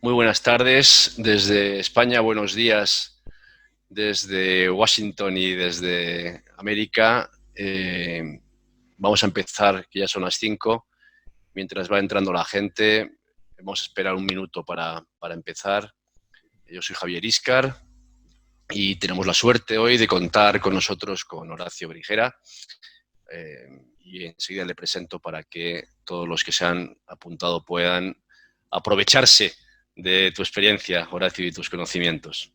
Muy buenas tardes desde España, buenos días desde Washington y desde América. Vamos a empezar, que ya son las 5. Mientras va entrando la gente, vamos a esperar un minuto para empezar. Yo soy Javier Íscar y tenemos la suerte hoy de contar con nosotros con Horacio Brijera. Y enseguida le presento para que todos los que se han apuntado puedan aprovecharse de tu experiencia, Horacio, y tus conocimientos.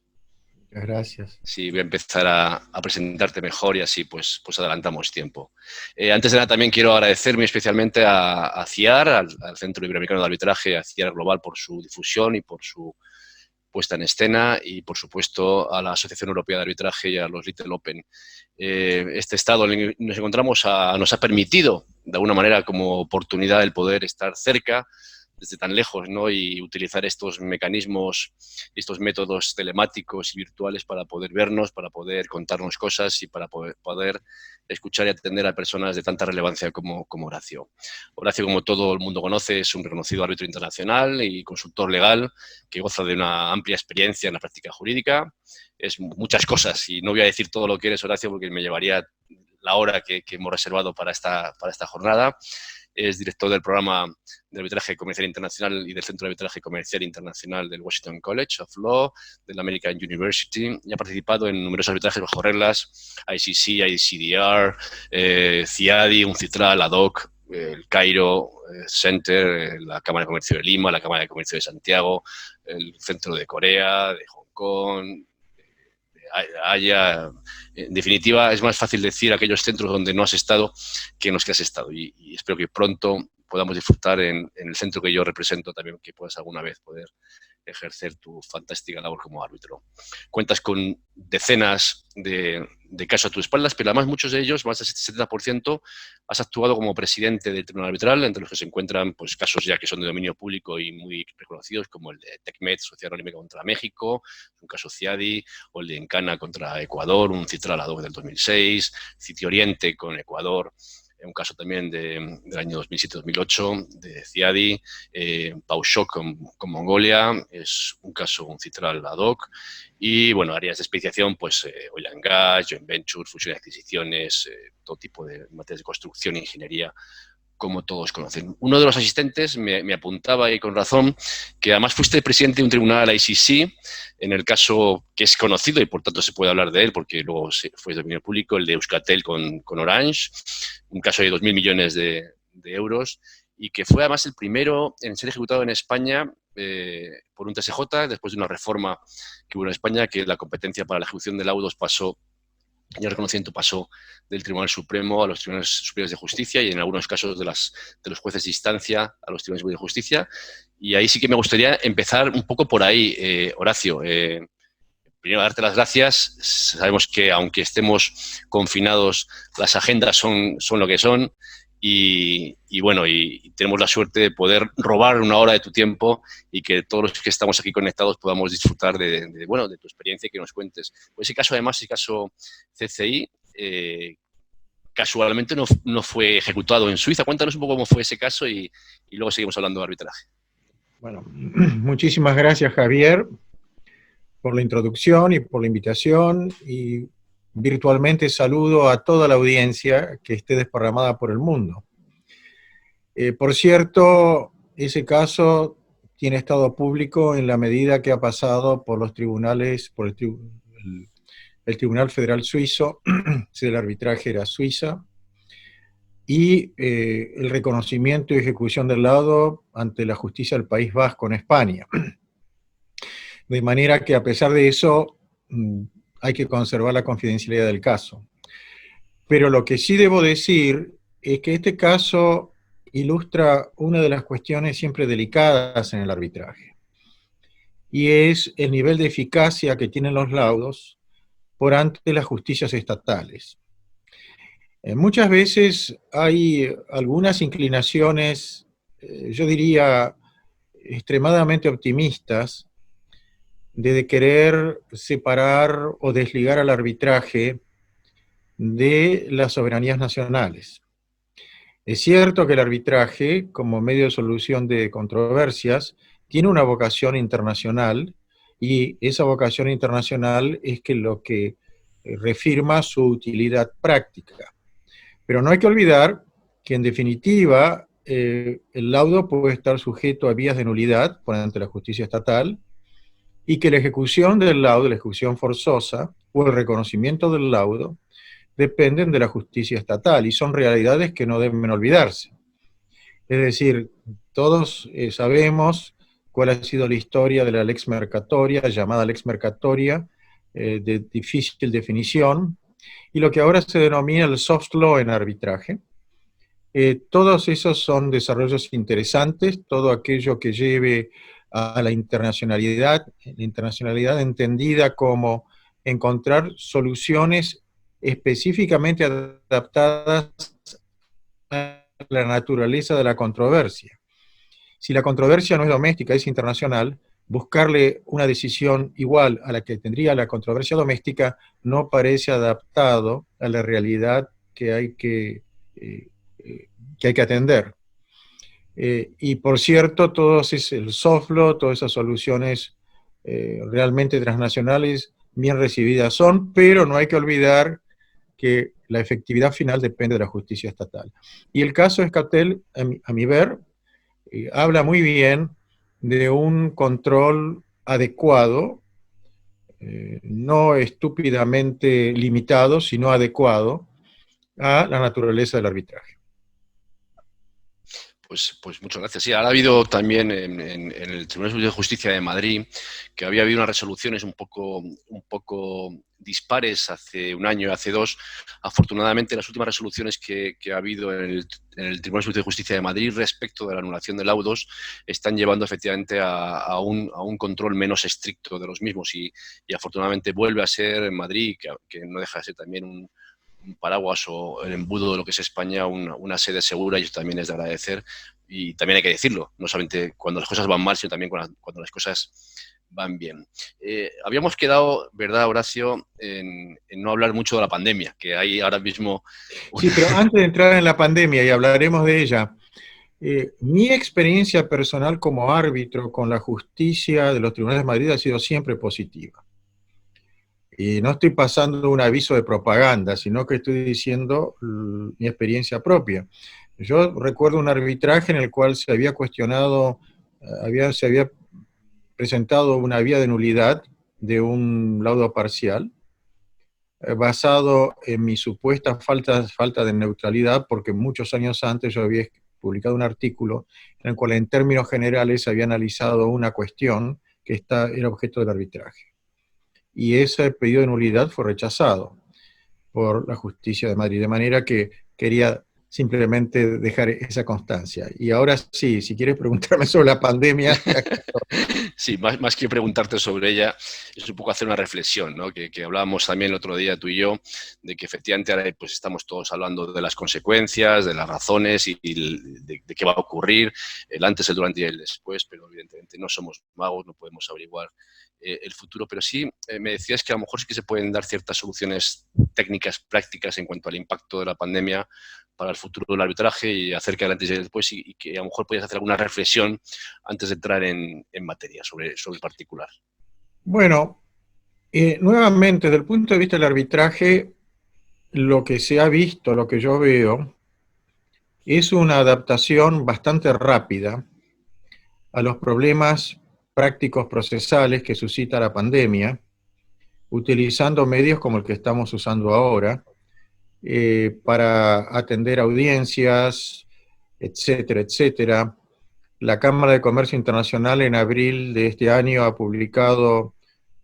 Muchas gracias. Sí, voy a empezar a presentarte mejor y así pues adelantamos tiempo. Antes de nada también quiero agradecer muy especialmente a CIAR, al Centro Iberoamericano de Arbitraje, a CIAR Global por su difusión y por su puesta en escena y por supuesto a la Asociación Europea de Arbitraje y a los Little Open. Este estado en el que nos encontramos nos ha permitido de alguna manera como oportunidad el poder estar cerca desde tan lejos, ¿no? Y utilizar estos mecanismos, estos métodos telemáticos y virtuales para poder vernos, para poder contarnos cosas y para poder escuchar y atender a personas de tanta relevancia como Horacio. Horacio, como todo el mundo conoce, es un reconocido árbitro internacional y consultor legal que goza de una amplia experiencia en la práctica jurídica. Es muchas cosas y no voy a decir todo lo que eres, Horacio, porque me llevaría la hora que hemos reservado para esta jornada. Es director del programa de arbitraje comercial internacional y del Centro de Arbitraje Comercial Internacional del Washington College of Law, de la American University, y ha participado en numerosos arbitrajes bajo reglas, ICC, ICDR, CIADI, UNCITRAL, ADOC, el Cairo Center, la Cámara de Comercio de Lima, la Cámara de Comercio de Santiago, el Centro de Corea, de Hong Kong, Haya, en definitiva, es más fácil decir aquellos centros donde no has estado que en los que has estado. Y espero que pronto podamos disfrutar en el centro que yo represento también, que puedas alguna vez poder ejercer tu fantástica labor como árbitro. Cuentas con decenas de casos a tus espaldas, pero además muchos de ellos, más del 70%, has actuado como presidente del Tribunal Arbitral, entre los que se encuentran pues, casos ya que son de dominio público y muy reconocidos, como el de TECMET, Sociedad Anónima contra México, un caso CIADI, o el de Encana contra Ecuador, un Citral ad hoc del 2006, Citi Oriente con Ecuador, un caso también del año 2007-2008 de CIADI, Paushok con Mongolia, es un caso, un Citral ad hoc, y bueno, áreas de especialización, pues oil and gas, joint venture, fusión y adquisiciones, todo tipo de materias de construcción e ingeniería, como todos conocen. Uno de los asistentes me apuntaba, y con razón, que además fuiste presidente de un tribunal ICC, en el caso que es conocido y por tanto se puede hablar de él, porque luego fue de dominio público, el de Euskaltel con Orange, un caso de 2.000 millones de euros, y que fue además el primero en ser ejecutado en España por un TSJ, después de una reforma que hubo en España, que la competencia para la ejecución de laudos pasó, y el reconocimiento pasó del Tribunal Supremo a los Tribunales Superiores de Justicia y en algunos casos de los jueces de instancia a los Tribunales Superiores de Justicia. Y ahí sí que me gustaría empezar un poco por ahí, Horacio. Primero, darte las gracias. Sabemos que aunque estemos confinados, las agendas son lo que son. Y bueno, y tenemos la suerte de poder robar una hora de tu tiempo y que todos los que estamos aquí conectados podamos disfrutar bueno, de tu experiencia y que nos cuentes. Pues ese caso, además, ese caso CCI, casualmente no fue ejecutado en Suiza. Cuéntanos un poco cómo fue ese caso y luego seguimos hablando de arbitraje. Bueno, muchísimas gracias, Javier, por la introducción y por la invitación, y virtualmente saludo a toda la audiencia que esté desparramada por el mundo. Por cierto, ese caso tiene estado público en la medida que ha pasado por los tribunales, por el Tribunal Federal Suizo, si el arbitraje era Suiza, y el reconocimiento y ejecución del laudo ante la justicia del País Vasco en España. De manera que a pesar de eso, hay que conservar la confidencialidad del caso. Pero lo que sí debo decir es que este caso ilustra una de las cuestiones siempre delicadas en el arbitraje, y es el nivel de eficacia que tienen los laudos por ante las justicias estatales. Muchas veces hay algunas inclinaciones, yo diría, extremadamente optimistas, de querer separar o desligar al arbitraje de las soberanías nacionales. Es cierto que el arbitraje, como medio de solución de controversias, tiene una vocación internacional, y esa vocación internacional es que lo que refirma su utilidad práctica. Pero no hay que olvidar que, en definitiva, el laudo puede estar sujeto a vías de nulidad por ante la justicia estatal, y que la ejecución del laudo, la ejecución forzosa o el reconocimiento del laudo dependen de la justicia estatal, y son realidades que no deben olvidarse. Es decir, todos sabemos cuál ha sido la historia de la lex mercatoria, llamada lex mercatoria, de difícil definición, y lo que ahora se denomina el soft law en arbitraje. Todos esos son desarrollos interesantes, todo aquello que lleve a la internacionalidad entendida como encontrar soluciones específicamente adaptadas a la naturaleza de la controversia. Si la controversia no es doméstica, es internacional, buscarle una decisión igual a la que tendría la controversia doméstica no parece adaptado a la realidad que hay que atender. Y por cierto, el soft law, todas esas soluciones realmente transnacionales, bien recibidas son, pero no hay que olvidar que la efectividad final depende de la justicia estatal. Y el caso Escatel, a mi ver, habla muy bien de un control adecuado, no estúpidamente limitado, sino adecuado a la naturaleza del arbitraje. Pues muchas gracias. Sí, ahora ha habido también en el Tribunal de Justicia de Madrid, que había habido unas resoluciones un poco dispares hace un año, hace dos. Afortunadamente, las últimas resoluciones que ha habido en el Tribunal de Justicia de Madrid respecto de la anulación de laudos están llevando efectivamente a un control menos estricto de los mismos, y afortunadamente vuelve a ser en Madrid, que no deja de ser también un paraguas o el embudo de lo que es España, una sede segura, y eso también es de agradecer. Y también hay que decirlo, no solamente cuando las cosas van mal, sino también cuando las cosas van bien. Habíamos quedado, ¿verdad, Horacio?, en no hablar mucho de la pandemia, que hay ahora mismo... Sí, pero antes de entrar en la pandemia, y hablaremos de ella, mi experiencia personal como árbitro con la justicia de los tribunales de Madrid ha sido siempre positiva. Y no estoy pasando un aviso de propaganda, sino que estoy diciendo mi experiencia propia. Yo recuerdo un arbitraje en el cual se había cuestionado, se había presentado una vía de nulidad de un laudo parcial, basado en mi supuesta falta de neutralidad, porque muchos años antes yo había publicado un artículo en el cual, en términos generales, había analizado una cuestión que era objeto del arbitraje. Y ese pedido de nulidad fue rechazado por la justicia de Madrid, de manera que quería simplemente dejar esa constancia. Y ahora sí, si quieres preguntarme sobre la pandemia... Sí, más que preguntarte sobre ella, es un poco hacer una reflexión, ¿no? Que hablábamos también el otro día tú y yo, de que efectivamente ahora pues estamos todos hablando de las consecuencias, de las razones y de qué va a ocurrir, el antes, el durante y el después, pero evidentemente no somos magos, no podemos averiguar el futuro, pero sí me decías que a lo mejor sí que se pueden dar ciertas soluciones técnicas, prácticas en cuanto al impacto de la pandemia para el futuro del arbitraje y acerca del antes y después, y que a lo mejor podías hacer alguna reflexión antes de entrar en materia sobre el particular. Bueno, nuevamente, desde el punto de vista del arbitraje, lo que se ha visto, lo que yo veo, es una adaptación bastante rápida a los problemas prácticos procesales que suscita la pandemia, utilizando medios como el que estamos usando ahora, para atender audiencias, etcétera, etcétera. La Cámara de Comercio Internacional en abril de este año ha publicado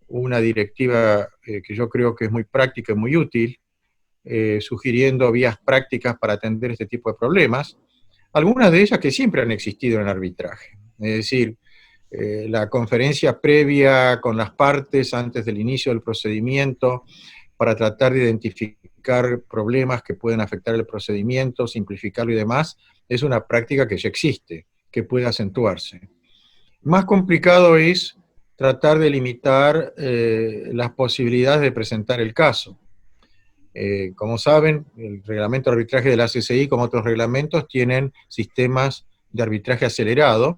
una directiva que yo creo que es muy práctica y muy útil, sugiriendo vías prácticas para atender este tipo de problemas, algunas de ellas que siempre han existido en el arbitraje. Es decir, la conferencia previa con las partes antes del inicio del procedimiento para tratar de identificar problemas que pueden afectar el procedimiento, simplificarlo y demás, es una práctica que ya existe, que puede acentuarse. Más complicado es tratar de limitar las posibilidades de presentar el caso. Como saben, el reglamento de arbitraje de la CCI, como otros reglamentos, tienen sistemas de arbitraje acelerado,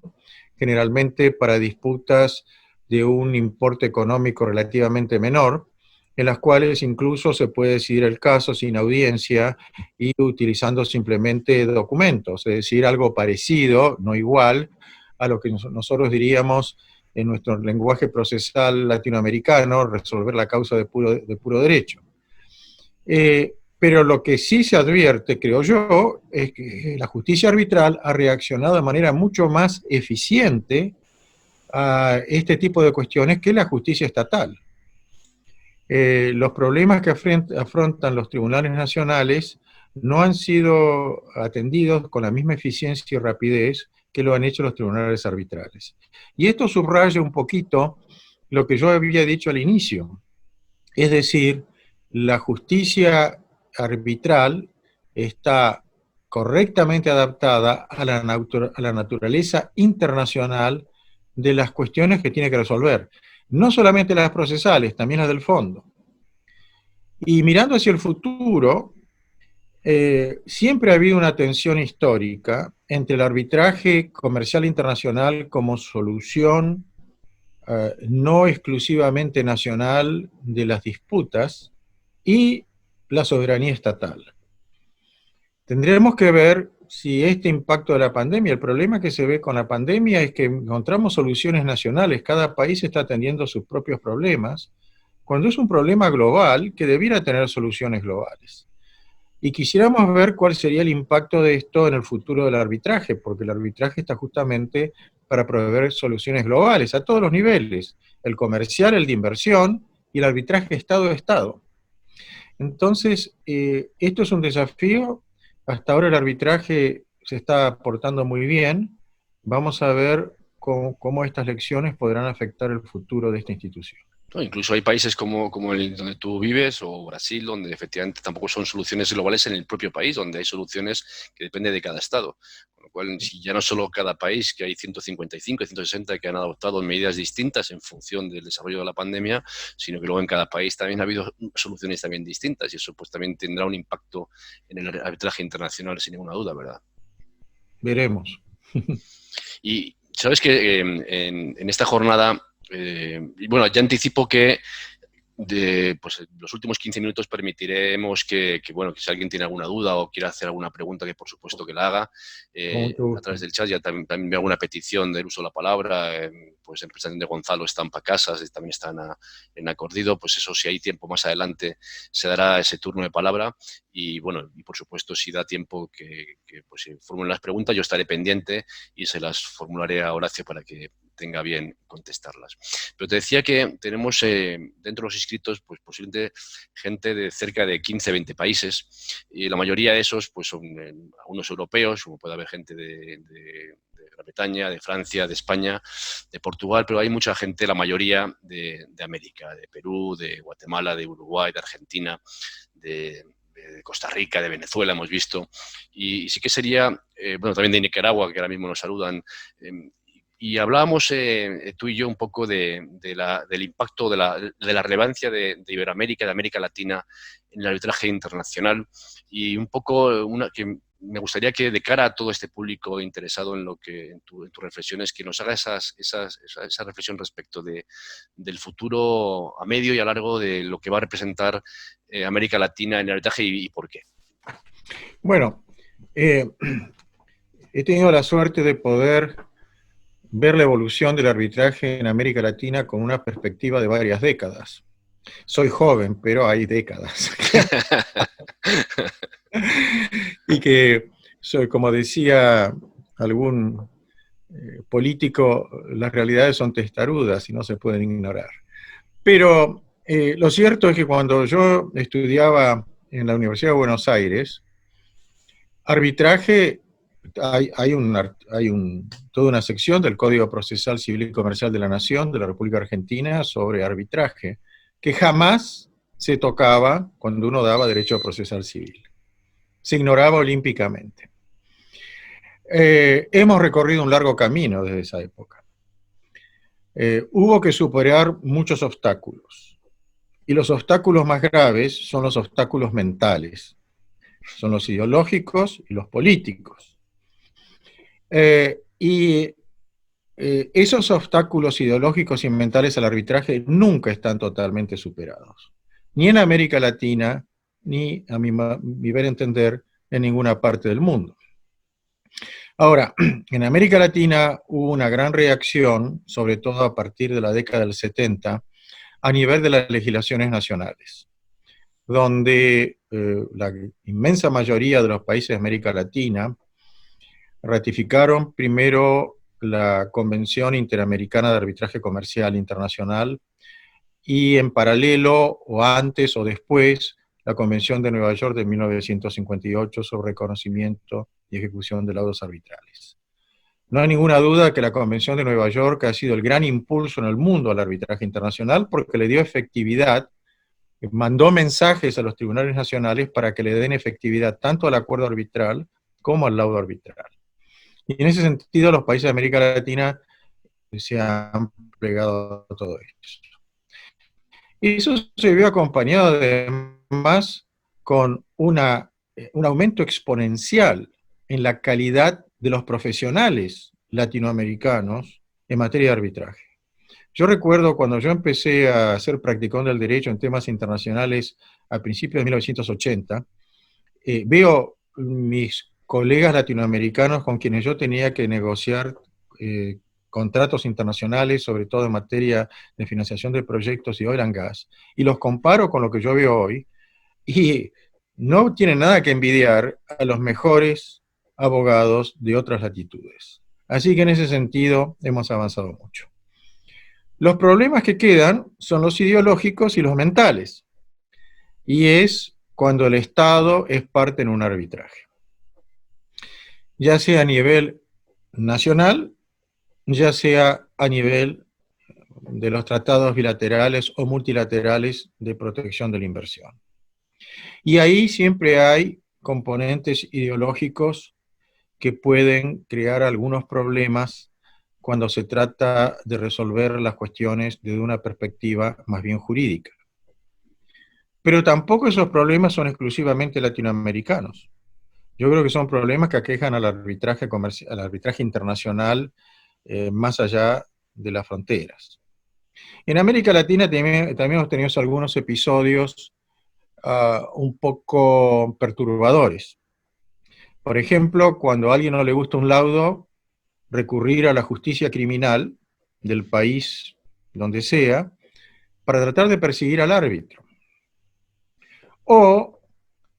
generalmente para disputas de un importe económico relativamente menor, en las cuales incluso se puede decidir el caso sin audiencia y utilizando simplemente documentos, es decir, algo parecido, no igual, a lo que nosotros diríamos en nuestro lenguaje procesal latinoamericano, resolver la causa de puro derecho. Pero lo que sí se advierte, creo yo, es que la justicia arbitral ha reaccionado de manera mucho más eficiente a este tipo de cuestiones que la justicia estatal. Los problemas que afrontan los tribunales nacionales no han sido atendidos con la misma eficiencia y rapidez que lo han hecho los tribunales arbitrales. Y esto subraya un poquito lo que yo había dicho al inicio, es decir, la justicia arbitral está correctamente adaptada a la naturaleza internacional de las cuestiones que tiene que resolver. No solamente las procesales, también las del fondo. Y mirando hacia el futuro, siempre ha habido una tensión histórica entre el arbitraje comercial internacional como solución no exclusivamente nacional de las disputas y la soberanía estatal. Tendremos que ver si este impacto de la pandemia, el problema que se ve con la pandemia es que encontramos soluciones nacionales, cada país está atendiendo sus propios problemas, cuando es un problema global que debiera tener soluciones globales. Y quisiéramos ver cuál sería el impacto de esto en el futuro del arbitraje, porque el arbitraje está justamente para proveer soluciones globales a todos los niveles, el comercial, el de inversión y el arbitraje Estado-Estado. Entonces, esto es un desafío. Hasta ahora el arbitraje se está portando muy bien. Vamos a ver cómo estas lecciones podrán afectar el futuro de esta institución. No, incluso hay países como el donde tú vives o Brasil, donde efectivamente tampoco son soluciones globales en el propio país, donde hay soluciones que dependen de cada estado. Con lo cual, si ya no solo cada país, que hay 155, 160 que han adoptado medidas distintas en función del desarrollo de la pandemia, sino que luego en cada país también ha habido soluciones también distintas y eso pues también tendrá un impacto en el arbitraje internacional sin ninguna duda, ¿verdad? Veremos. Y sabes que en esta jornada, bueno, ya anticipo que pues, los últimos 15 minutos permitiremos bueno, que si alguien tiene alguna duda o quiere hacer alguna pregunta, que por supuesto que la haga, a través del chat. Ya también veo alguna petición del uso de la palabra, pues en presentación de Gonzalo están para casas, también están en Acordido, pues eso, si hay tiempo más adelante se dará ese turno de palabra y bueno, y por supuesto si da tiempo que pues, se formulen las preguntas, yo estaré pendiente y se las formularé a Horacio para que tenga bien contestarlas. Pero te decía que tenemos dentro de los inscritos pues posiblemente gente de cerca de 15, 20 países y la mayoría de esos pues son algunos europeos, como puede haber gente de Gran Bretaña, de Francia, de España, de Portugal, pero hay mucha gente, la mayoría de América, de Perú, de Guatemala, de Uruguay, de Argentina, de Costa Rica, de Venezuela hemos visto, y sí que sería, bueno, también de Nicaragua, que ahora mismo nos saludan, y hablábamos tú y yo un poco del impacto, de la relevancia de Iberoamérica, de América Latina en el arbitraje internacional y un poco que me gustaría que de cara a todo este público interesado en tus reflexiones, que nos haga esa reflexión respecto del futuro a medio y a largo de lo que va a representar América Latina en el arbitraje y por qué. Bueno, he tenido la suerte de poder ver la evolución del arbitraje en América Latina con una perspectiva de varias décadas. Soy joven, pero hay décadas. Y que, como decía algún político, las realidades son testarudas y no se pueden ignorar. Pero lo cierto es que cuando yo estudiaba en la Universidad de Buenos Aires, arbitraje, hay toda una sección del Código Procesal Civil y Comercial de la Nación, de la República Argentina, sobre arbitraje, que jamás se tocaba cuando uno daba derecho procesal civil. Se ignoraba olímpicamente. Hemos recorrido un largo camino desde esa época. Hubo que superar muchos obstáculos. Y los obstáculos más graves son los obstáculos mentales. Son los ideológicos y los políticos. Y esos obstáculos ideológicos y mentales al arbitraje nunca están totalmente superados. Ni en América Latina, ni a mi ver entender, en ninguna parte del mundo. Ahora, en América Latina hubo una gran reacción, sobre todo a partir de la década del 70, a nivel de las legislaciones nacionales, donde la inmensa mayoría de los países de América Latina ratificaron primero la Convención Interamericana de Arbitraje Comercial Internacional y en paralelo, o antes o después, la Convención de Nueva York de 1958 sobre reconocimiento y ejecución de laudos arbitrales. No hay ninguna duda que la Convención de Nueva York ha sido el gran impulso en el mundo al arbitraje internacional porque le dio efectividad, mandó mensajes a los tribunales nacionales para que le den efectividad tanto al acuerdo arbitral como al laudo arbitral. Y en ese sentido los países de América Latina se han plegado a todo esto. Y eso se vio acompañado además con un aumento exponencial en la calidad de los profesionales latinoamericanos en materia de arbitraje. Yo recuerdo cuando yo empecé a ser practicante del derecho en temas internacionales a principios de 1980, veo mis colegas latinoamericanos con quienes yo tenía que negociar contratos internacionales, sobre todo en materia de financiación de proyectos y oil and gas, y los comparo con lo que yo veo hoy, y no tienen nada que envidiar a los mejores abogados de otras latitudes. Así que en ese sentido hemos avanzado mucho. Los problemas que quedan son los ideológicos y los mentales, y es cuando el Estado es parte en un arbitraje, ya sea a nivel nacional, ya sea a nivel de los tratados bilaterales o multilaterales de protección de la inversión. Y ahí siempre hay componentes ideológicos que pueden crear algunos problemas cuando se trata de resolver las cuestiones desde una perspectiva más bien jurídica. Pero tampoco esos problemas son exclusivamente latinoamericanos. Yo creo que son problemas que aquejan al arbitraje comercial, al arbitraje internacional más allá de las fronteras. En América Latina también hemos tenido algunos episodios un poco perturbadores. Por ejemplo, cuando a alguien no le gusta un laudo, recurrir a la justicia criminal del país donde sea para tratar de perseguir al árbitro. O,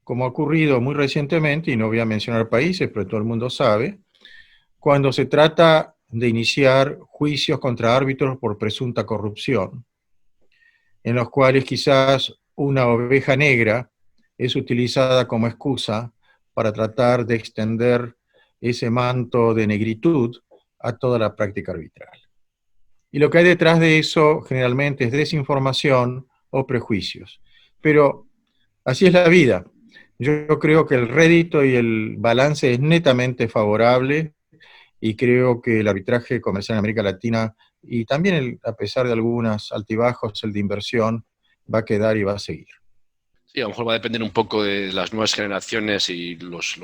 como ha ocurrido muy recientemente, y no voy a mencionar países, pero todo el mundo sabe, cuando se trata de iniciar juicios contra árbitros por presunta corrupción, en los cuales quizás una oveja negra es utilizada como excusa para tratar de extender ese manto de negritud a toda la práctica arbitral. Y lo que hay detrás de eso generalmente es desinformación o prejuicios. Pero así es la vida. Yo creo que el rédito y el balance es netamente favorable y creo que el arbitraje comercial en América Latina y también, a pesar de algunos altibajos, el de inversión, va a quedar y va a seguir. Sí, a lo mejor va a depender un poco de las nuevas generaciones y los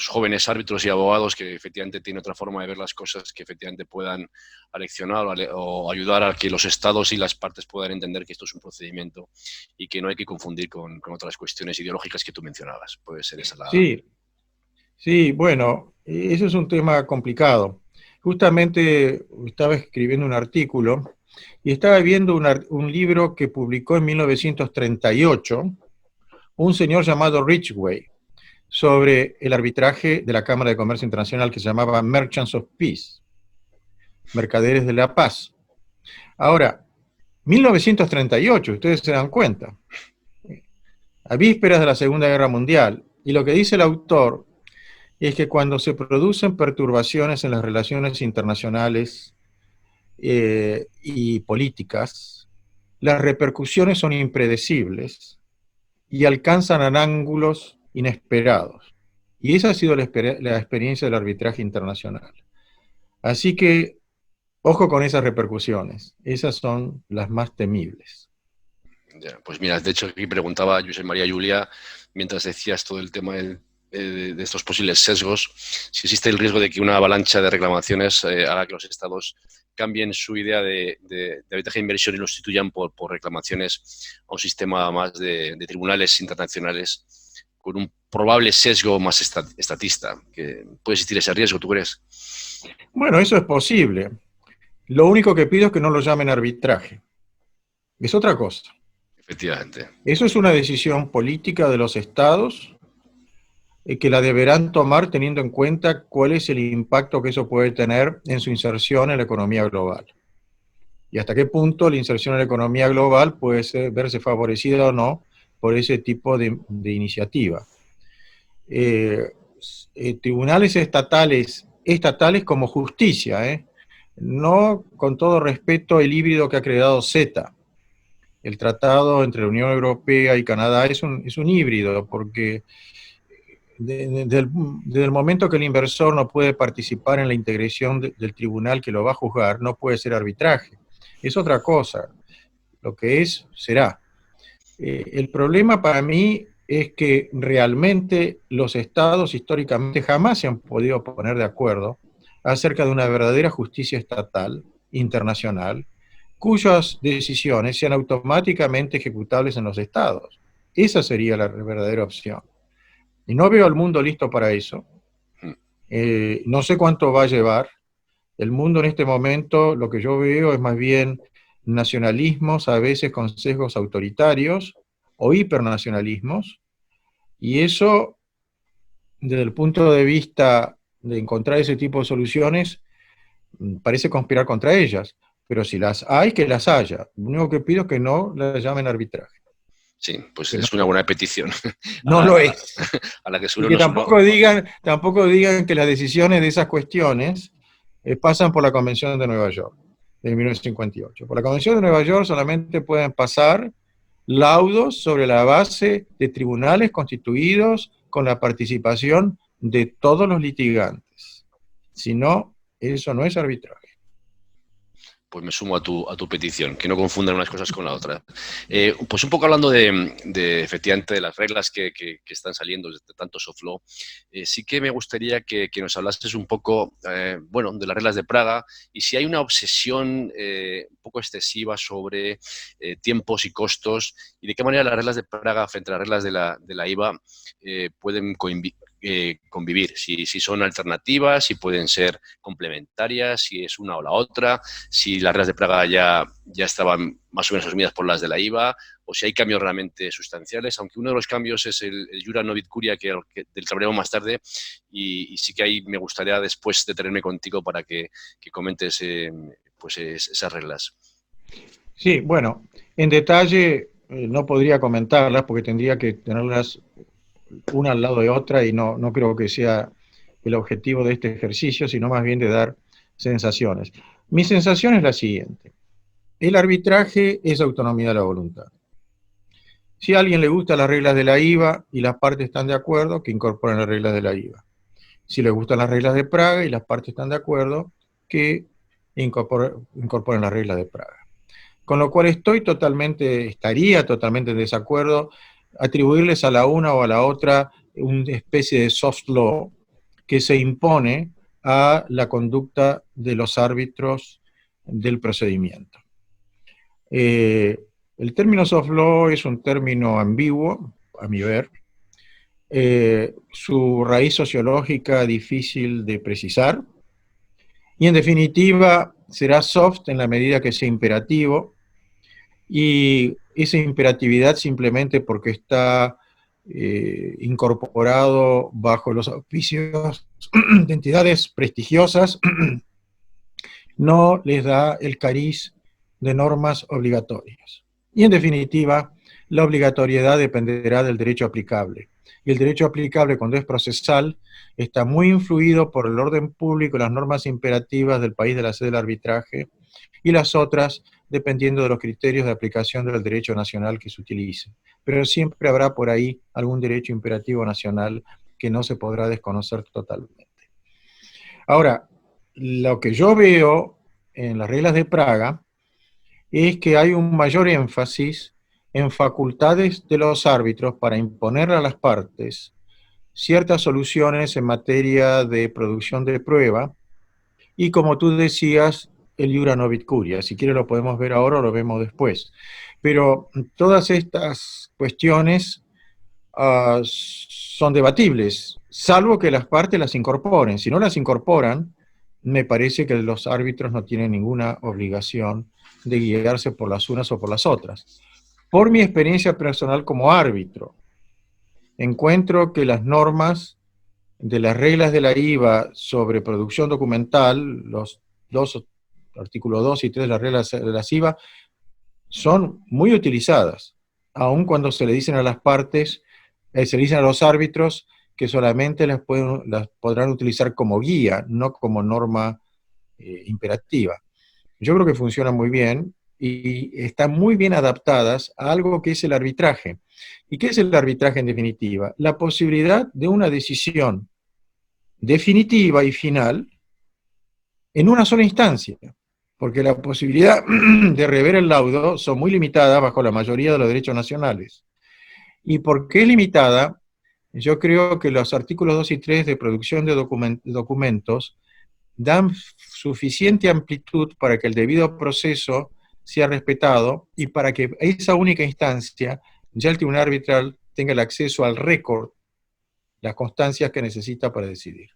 jóvenes árbitros y abogados que efectivamente tienen otra forma de ver las cosas, que efectivamente puedan aleccionar o ayudar a que los estados y las partes puedan entender que esto es un procedimiento y que no hay que confundir con otras cuestiones ideológicas que tú mencionabas. Puede ser esa la... Sí, bueno, eso es un tema complicado. Justamente estaba escribiendo un artículo y estaba viendo un libro que publicó en 1938 un señor llamado Ridgway sobre el arbitraje de la Cámara de Comercio Internacional que se llamaba Merchants of Peace, Mercaderes de la Paz. Ahora, 1938, ustedes se dan cuenta, a vísperas de la Segunda Guerra Mundial, y lo que dice el autor es que cuando se producen perturbaciones en las relaciones internacionales y políticas, las repercusiones son impredecibles y alcanzan a ángulos inesperados. Y esa ha sido la experiencia del arbitraje internacional. Así que, ojo con esas repercusiones. Esas son las más temibles. Ya, pues mira, de hecho aquí preguntaba a Josep María Julia, mientras decías todo el tema del de estos posibles sesgos, si existe el riesgo de que una avalancha de reclamaciones haga que los estados cambien su idea de arbitraje de inversión y lo sustituyan por reclamaciones a un sistema más de tribunales internacionales con un probable sesgo más estatista. Que ¿puede existir ese riesgo, tú crees? Bueno, eso es posible. Lo único que pido es que no lo llamen arbitraje. Es otra cosa. Efectivamente. Eso es una decisión política de los estados que la deberán tomar teniendo en cuenta cuál es el impacto que eso puede tener en su inserción en la economía global. Y hasta qué punto la inserción en la economía global puede verse favorecida o no por ese tipo de iniciativa. Tribunales estatales como justicia, no, con todo respeto, el híbrido que ha creado CETA. El tratado entre la Unión Europea y Canadá es un híbrido, porque desde el momento que el inversor no puede participar en la integración del tribunal que lo va a juzgar, no puede ser arbitraje. Es otra cosa. Lo que es, será. El problema para mí es que realmente los estados históricamente jamás se han podido poner de acuerdo acerca de una verdadera justicia estatal, internacional, cuyas decisiones sean automáticamente ejecutables en los estados. Esa sería la verdadera opción. Y no veo al mundo listo para eso. No sé cuánto va a llevar. El mundo en este momento, lo que yo veo es más bien nacionalismos, a veces con sesgos autoritarios o hipernacionalismos, y eso, desde el punto de vista de encontrar ese tipo de soluciones, parece conspirar contra ellas. Pero si las hay, que las haya. Lo único que pido es que no las llamen arbitraje. Sí, pues es una buena petición. No lo es. A la que Y que tampoco digan que las decisiones de esas cuestiones pasan por la Convención de Nueva York, de 1958. Por la Convención de Nueva York solamente pueden pasar laudos sobre la base de tribunales constituidos con la participación de todos los litigantes. Si no, eso no es arbitraje. Pues me sumo a tu petición, que no confundan unas cosas con la otra. Pues un poco hablando de efectivamente de las reglas que están saliendo de tanto soft law, sí que me gustaría que nos hablases un poco, bueno, de las reglas de Praga y si hay una obsesión un poco excesiva sobre tiempos y costos y de qué manera las reglas de Praga frente a las reglas de la IVA pueden convivir, si son alternativas, si pueden ser complementarias, si es una o la otra, si las reglas de Praga ya estaban más o menos asumidas por las de la IVA, o si hay cambios realmente sustanciales, aunque uno de los cambios es el Jura Novit Curia, del que hablaremos más tarde, y sí que ahí me gustaría después detenerme contigo para que comentes pues esas reglas. Sí, bueno, en detalle no podría comentarlas porque tendría que tenerlas una al lado de otra y no creo que sea el objetivo de este ejercicio, sino más bien de dar sensaciones. Mi sensación es la siguiente. El arbitraje es autonomía de la voluntad. Si a alguien le gustan las reglas de la IVA y las partes están de acuerdo, que incorporen las reglas de la IVA. Si le gustan las reglas de Praga y las partes están de acuerdo, que incorporen las reglas de Praga. Con lo cual estaría totalmente en desacuerdo atribuirles a la una o a la otra una especie de soft law que se impone a la conducta de los árbitros del procedimiento. El término soft law es un término ambiguo, a mi ver. Su raíz sociológica difícil de precisar. Y en definitiva, será soft en la medida que sea imperativo, y esa imperatividad simplemente porque está incorporado bajo los auspicios de entidades prestigiosas, no les da el cariz de normas obligatorias. Y en definitiva, la obligatoriedad dependerá del derecho aplicable. Y el derecho aplicable, cuando es procesal, está muy influido por el orden público, las normas imperativas del país de la sede del arbitraje, y las otras dependiendo de los criterios de aplicación del derecho nacional que se utilice. Pero siempre habrá por ahí algún derecho imperativo nacional que no se podrá desconocer totalmente. Ahora, lo que yo veo en las reglas de Praga es que hay un mayor énfasis en facultades de los árbitros para imponer a las partes ciertas soluciones en materia de producción de prueba, y como tú decías, el Iura Novit Curia. Si quieres lo podemos ver ahora o lo vemos después. Pero todas estas cuestiones son debatibles, salvo que las partes las incorporen. Si no las incorporan, me parece que los árbitros no tienen ninguna obligación de guiarse por las unas o por las otras. Por mi experiencia personal como árbitro, encuentro que las normas de las reglas de la IVA sobre producción documental, los dos, artículos 2 y 3 de las reglas de las IVA, son muy utilizadas, aun cuando se le dicen a las partes, se le dicen a los árbitros que solamente las podrán utilizar como guía, no como norma imperativa. Yo creo que funcionan muy bien y están muy bien adaptadas a algo que es el arbitraje. ¿Y qué es el arbitraje en definitiva? La posibilidad de una decisión definitiva y final en una sola instancia, porque la posibilidad de rever el laudo son muy limitadas bajo la mayoría de los derechos nacionales. ¿Y por qué es limitada? Yo creo que los artículos 2 y 3 de producción de documentos dan suficiente amplitud para que el debido proceso sea respetado y para que esa única instancia ya el tribunal arbitral tenga el acceso al récord, las constancias que necesita para decidir.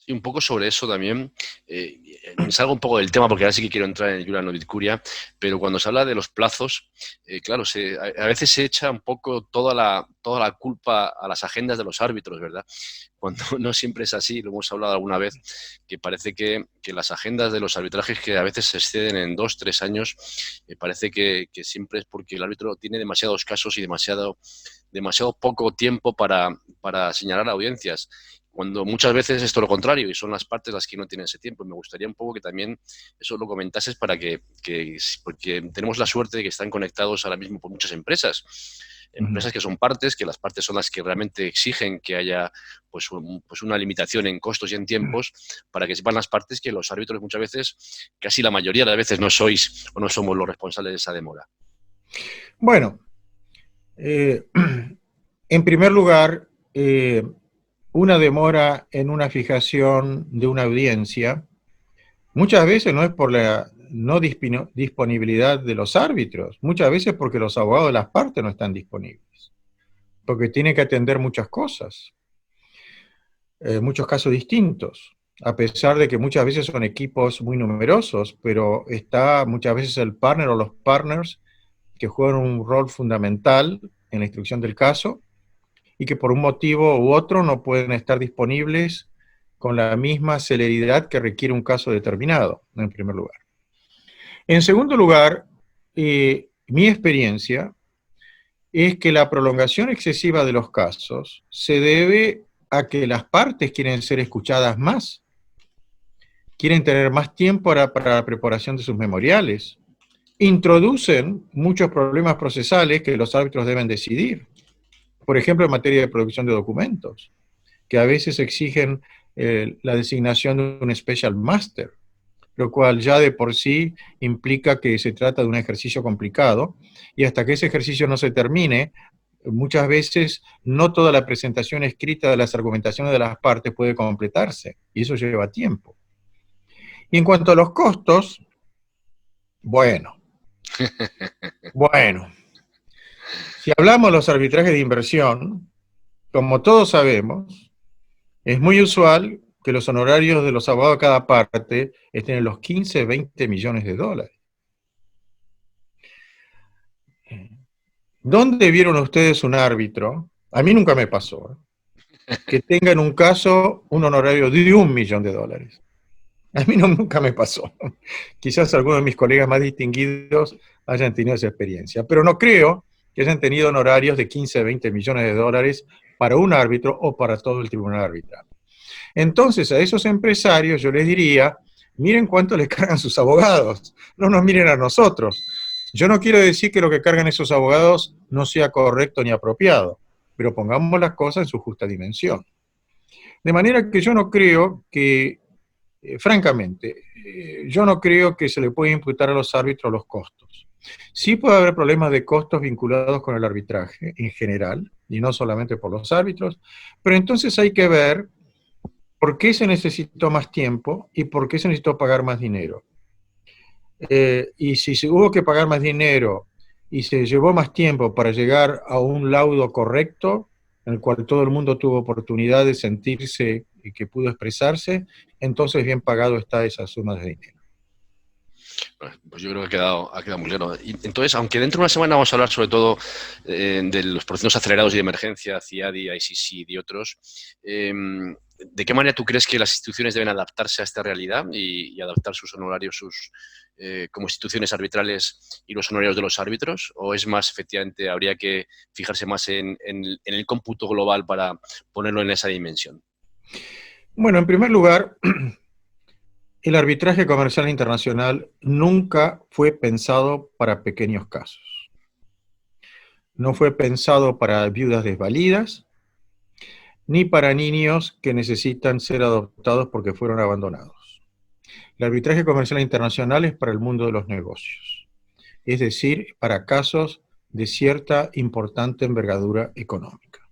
Y un poco sobre eso también, me salgo un poco del tema porque ahora sí que quiero entrar en el Iura Novit Curia, pero cuando se habla de los plazos, claro, a veces se echa un poco toda la culpa a las agendas de los árbitros, ¿verdad? Cuando no siempre es así, lo hemos hablado alguna vez, que parece que las agendas de los arbitrajes que a veces se exceden en 2, 3 años, parece que siempre es porque el árbitro tiene demasiados casos y demasiado poco tiempo para señalar audiencias, cuando muchas veces es todo lo contrario y son las partes las que no tienen ese tiempo. Me gustaría un poco que también eso lo comentases para porque tenemos la suerte de que están conectados ahora mismo por muchas empresas que son partes, que las partes son las que realmente exigen que haya pues una limitación en costos y en tiempos, para que sepan las partes que los árbitros muchas veces, casi la mayoría de las veces, no sois o no somos los responsables de esa demora. Bueno, en primer lugar, una demora en una fijación de una audiencia muchas veces no es por la no disponibilidad de los árbitros, muchas veces porque los abogados de las partes no están disponibles, porque tienen que atender muchas cosas, muchos casos distintos, a pesar de que muchas veces son equipos muy numerosos, pero está muchas veces el partner o los partners que juegan un rol fundamental en la instrucción del caso y que por un motivo u otro no pueden estar disponibles con la misma celeridad que requiere un caso determinado, en primer lugar. En segundo lugar, mi experiencia es que la prolongación excesiva de los casos se debe a que las partes quieren ser escuchadas más, quieren tener más tiempo para la preparación de sus memoriales, introducen muchos problemas procesales que los árbitros deben decidir, por ejemplo, en materia de producción de documentos, que a veces exigen la designación de un special master, lo cual ya de por sí implica que se trata de un ejercicio complicado, y hasta que ese ejercicio no se termine, muchas veces no toda la presentación escrita de las argumentaciones de las partes puede completarse, y eso lleva tiempo. Y en cuanto a los costos, bueno, si hablamos de los arbitrajes de inversión, como todos sabemos, es muy usual que los honorarios de los abogados de cada parte estén en los 15, 20 millones de dólares. ¿Dónde vieron ustedes un árbitro? A mí nunca me pasó, que tenga en un caso un honorario de $1 millón. A mí nunca me pasó. Quizás algunos de mis colegas más distinguidos hayan tenido esa experiencia, pero no creo que hayan tenido honorarios de 15, 20 millones de dólares para un árbitro o para todo el tribunal arbitral. Entonces, a esos empresarios yo les diría, miren cuánto les cargan sus abogados, no nos miren a nosotros. Yo no quiero decir que lo que cargan esos abogados no sea correcto ni apropiado, pero pongamos las cosas en su justa dimensión. De manera que yo no creo que, francamente, yo no creo que se le pueda imputar a los árbitros los costos. Sí puede haber problemas de costos vinculados con el arbitraje en general, y no solamente por los árbitros, pero entonces hay que ver por qué se necesitó más tiempo y por qué se necesitó pagar más dinero. Y si se hubo que pagar más dinero y se llevó más tiempo para llegar a un laudo correcto, en el cual todo el mundo tuvo oportunidad de sentirse y que pudo expresarse, entonces bien pagado está esa suma de dinero. Bueno, pues yo creo que ha quedado muy claro. Y entonces, aunque dentro de una semana vamos a hablar sobre todo de los procesos acelerados y de emergencia, CIADI, ICC y otros, ¿de qué manera tú crees que las instituciones deben adaptarse a esta realidad y adaptar sus honorarios como instituciones arbitrales y los honorarios de los árbitros? ¿O es más, efectivamente, habría que fijarse más en el cómputo global para ponerlo en esa dimensión? Bueno, en primer lugar, el arbitraje comercial internacional nunca fue pensado para pequeños casos. No fue pensado para viudas desvalidas, ni para niños que necesitan ser adoptados porque fueron abandonados. El arbitraje comercial internacional es para el mundo de los negocios, es decir, para casos de cierta importante envergadura económica.